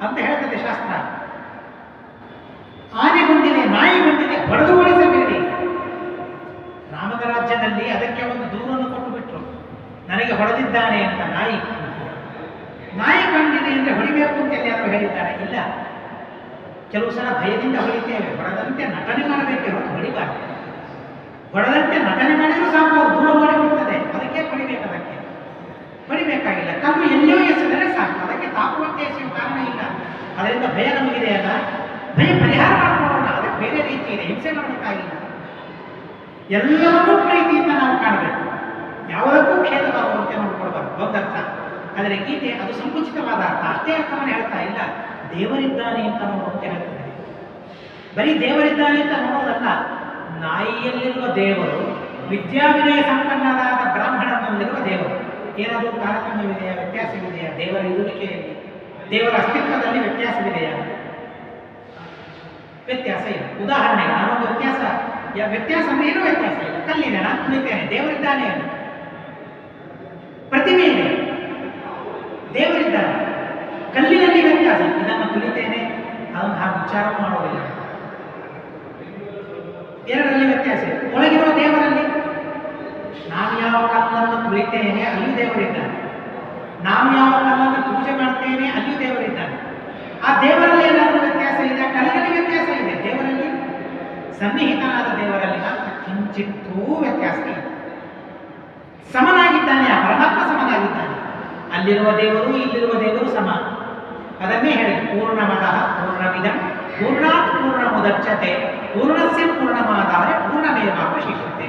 ಅಂತ ಹೇಳ್ತದೆ ಶಾಸ್ತ್ರ. ಆನೆ ಬಂದಿದೆ, ನಾಯಿ ಬಂದಿದೆ, ಹೊಡೆದು ಓಡಿಸಬೇಡಿ. ರಾಮನ ರಾಜ್ಯದಲ್ಲಿ ಅದಕ್ಕೆ ಒಂದು ದೂರನ್ನು ಕೊಟ್ಟು ಬಿಟ್ರು, ನನಗೆ ಹೊಡೆದಿದ್ದಾನೆ ಅಂತ. ನಾಯಿ ಕಂಡಿದೆ ಅಂದ್ರೆ ಹೊಡಿಬೇಕು ಅಂತ ಯಾರು ಹೇಳಿದ್ದಾರೆ? ಇಲ್ಲ. ಕೆಲವು ಸಲ ಭಯದಿಂದ ಹೊಡಿತೇವೆ, ಹೊಡೆದಂತೆ ನಟನೆ ಮಾಡಬೇಕೆ ಹೊರತು ಹೊಡಿಬಾರ್ದು. ಹೊಡೆದಂತೆ ನಟನೆ ಮಾಡಿದ್ರು ಸಾಕು, ಅವ್ರು ದೂರ ಮಾಡಿಬಿಡ್ತದೆ. ಅದಕ್ಕೆ ಹೊಡಿಬೇಕು, ಅದಕ್ಕೆ ಹೊಡಿಬೇಕಾಗಿಲ್ಲ. ಕಲ್ಲು ಎಲ್ಲಿಯೋ ಎಸೆದರೆ ಸಾಕು, ಅದಕ್ಕೆ ತಾಪುವಂತೆ ಎಸೆಯುವ ಕಾರಣ ಇಲ್ಲ. ಅದರಿಂದ ಭಯ ನಮಗಿದೆಯಲ್ಲ, ಭಯ ಪರಿಹಾರ ಮಾಡ್ಕೊಳ್ಳೋಣ. ಅದಕ್ಕೆ ಬೇರೆ ರೀತಿ ಇದೆ, ಹಿಂಸೆ ಮಾಡಬೇಕಾಗಿಲ್ಲ. ಎಲ್ಲವನ್ನೂ ಪ್ರೀತಿಯಿಂದ ನಾವು ಕಾಣಬೇಕು, ಯಾವುದಕ್ಕೂ ಖೇದವಾಗುವಂತೆ ನೋಡ್ಕೊಳ್ಬಾರ್ದು, ಒಂದರ್ಥ. ಆದರೆ ಗೀತೆ ಅದು ಸಂಕುಚಿತವಾದ ಅರ್ಥ, ಅಷ್ಟೇ ಅರ್ಥವನ್ನು ಹೇಳ್ತಾ ಇಲ್ಲ. ದೇವರಿದ್ದಾನೆ ಅಂತ ನೋಡುವಂತೆ ಹೇಳ್ತದೆ. ಬರೀ ದೇವರಿದ್ದಾನೆ ಅಂತ ನೋಡೋದಲ್ಲ, ನಾಯಿಯಲ್ಲಿರುವ ದೇವರು, ವಿದ್ಯಾವಿನಯ ಸಂಪನ್ನನಾದ ಬ್ರಾಹ್ಮಣನಲ್ಲಿರುವ ದೇವರು. ಏನಾದರೂ ತಾರತಮ್ಯವಿದೆಯಾ? ವ್ಯತ್ಯಾಸವಿದೆಯಾ? ದೇವರ ಇರುವಿಕೆಯಲ್ಲಿ, ದೇವರ ಅಸ್ತಿತ್ವದಲ್ಲಿ ವ್ಯತ್ಯಾಸವಿದೆಯಾ? ವ್ಯತ್ಯಾಸ ಇಲ್ಲ. ಉದಾಹರಣೆಗೆ ನಾನೊಂದು ವ್ಯತ್ಯಾಸ ಅಂದ್ರೆ ಏನೂ ವ್ಯತ್ಯಾಸ ಇಲ್ಲ. ಕಲ್ಲಿದೆ, ನಾನು ಕುಳಿತೇನೆ, ದೇವರಿದ್ದಾನೆ. ಅಲ್ಲಿ ಪ್ರತಿಮೆ ಇದೆ, ದೇವರಿದ್ದಾನೆ. ಕಲ್ಲಿನಲ್ಲಿ ವ್ಯತ್ಯಾಸ, ಇದನ್ನು ತುಳಿತೇನೆ, ಅದನ್ನು ಹಾಗೆ ವಿಚಾರ ಮಾಡೋದಿಲ್ಲ. ಎರಡರಲ್ಲಿ ವ್ಯತ್ಯಾಸ ಇದೆ. ಒಳಗಿರುವ ದೇವರಲ್ಲಿ ನಾನು ಯಾವ ಕಲ್ಲನ್ನು ತುಳಿತೇನೆ, ಅಲ್ಲಿಯೂ ದೇವರಿದ್ದಾನೆ. ನಾನು ಯಾವ ಕಲ್ಲನ್ನು ಪೂಜೆ ಮಾಡ್ತೇನೆ, ಅಲ್ಲಿಯೂ ದೇವರಿದ್ದಾನೆ. ಆ ದೇವರಲ್ಲಿ ಏನಾದರೂ ವ್ಯತ್ಯಾಸ ಇದೆ? ಕಲ್ಲಿನಲ್ಲಿ ವ್ಯತ್ಯಾಸ ಇದೆ. ದೇವರಲ್ಲಿ, ಸನ್ನಿಹಿತನಾದ ದೇವರಲ್ಲಿ ಮಾತ್ರ ಕಿಂಚಿತ್ತೂ ವ್ಯತ್ಯಾಸ ಇದೆ. ಸಮನಾಗಿದ್ದಾನೆ, ಆ ಪರಮಾತ್ಮ ಸಮನಾಗಿದ್ದಾನೆ. ಅಲ್ಲಿರುವ ದೇವರು, ಇಲ್ಲಿರುವ ದೇವರು ಸಮ. ಅದನ್ನೇ ಹೇಳಿ, ಪೂರ್ಣಮದಃ ಪೂರ್ಣಮಿದಂ ಪೂರ್ಣಾತ್ ಪೂರ್ಣಮುದಚ್ಯತೆ ಪೂರ್ಣಸ್ಯ ಪೂರ್ಣಮಾದಾಯ ಪೂರ್ಣಮೇವಾವಶಿಷ್ಯತೆ.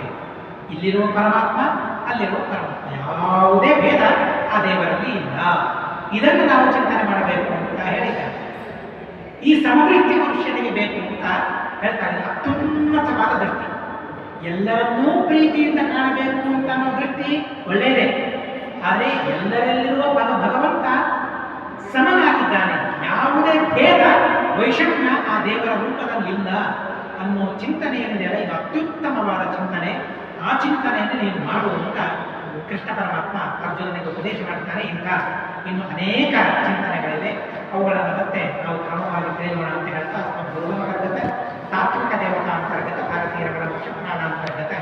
ಇಲ್ಲಿರುವ ಪರಮಾತ್ಮ, ಅಲ್ಲಿರುವ ಪರಮಾತ್ಮ, ಯಾವುದೇ ಭೇದ ಆ ದೇವರಲ್ಲಿ ಇಲ್ಲ. ಇದನ್ನು ನಾವು ಚಿಂತನೆ ಮಾಡಬೇಕು ಅಂತ ಹೇಳಿದ್ದಾರೆ. ಈ ಸಮದೃಷ್ಟಿ ಮನುಷ್ಯನಿಗೆ ಬೇಕು ಅಂತ ಹೇಳ್ತಾರೆ. ಅತ್ಯುನ್ನತವಾದ ದೃಷ್ಟಿ, ಎಲ್ಲರನ್ನೂ ಪ್ರೀತಿಯಿಂದ ಕಾಣಬೇಕು ಅಂತ ಅನ್ನೋ ದೃಷ್ಟಿ ಒಳ್ಳೆಯದೇ. ಆದರೆ ಎಲ್ಲರಲ್ಲಿರುವ ಭಗವಂತ ಸಮನಾಗಿದ್ದಾನೆ, ಯಾವುದೇ ಭೇದ ವೈಷಮ್ಯ ಆ ದೇವರ ರೂಪದಲ್ಲಿಲ್ಲ ಅನ್ನೋ ಚಿಂತನೆ ಏನಿದೆಯಲ್ಲ, ಇದು ಅತ್ಯುತ್ತಮವಾದ ಚಿಂತನೆ. ಆ ಚಿಂತನೆಯನ್ನು ನೀನು ಮಾಡು ಅಂತ ಕೃಷ್ಣ ಪರಮಾತ್ಮ ಅರ್ಜುನನಿಗೆ ಉಪದೇಶ ಮಾಡ್ತಾನೆ. ಇಂಥ ಇನ್ನು ಅನೇಕ ಚಿಂತನೆಗಳಿವೆ, ಅವುಗಳನ್ನು ಮತ್ತೆ ನಾವು ಕ್ರಮವಾಗಿ ತಿಳಿಯೋಣ ಅಂತ ಹೇಳ್ತಾ ಗುರುವಂತರ್ಗತ ತಾತ್ವಿಕ ದೇವತಾ ಅಂತರ್ಗತ ಭಾರತೀಯರ ಪರಮ ಅಂತರ್ಗತ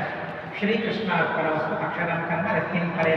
ಶ್ರೀಕೃಷ್ಣ ಪರವಸ್ತು ಅಕ್ಷರಂ ಕರ್ಮ ರಸ್ಮಿನ್ ಪರೇ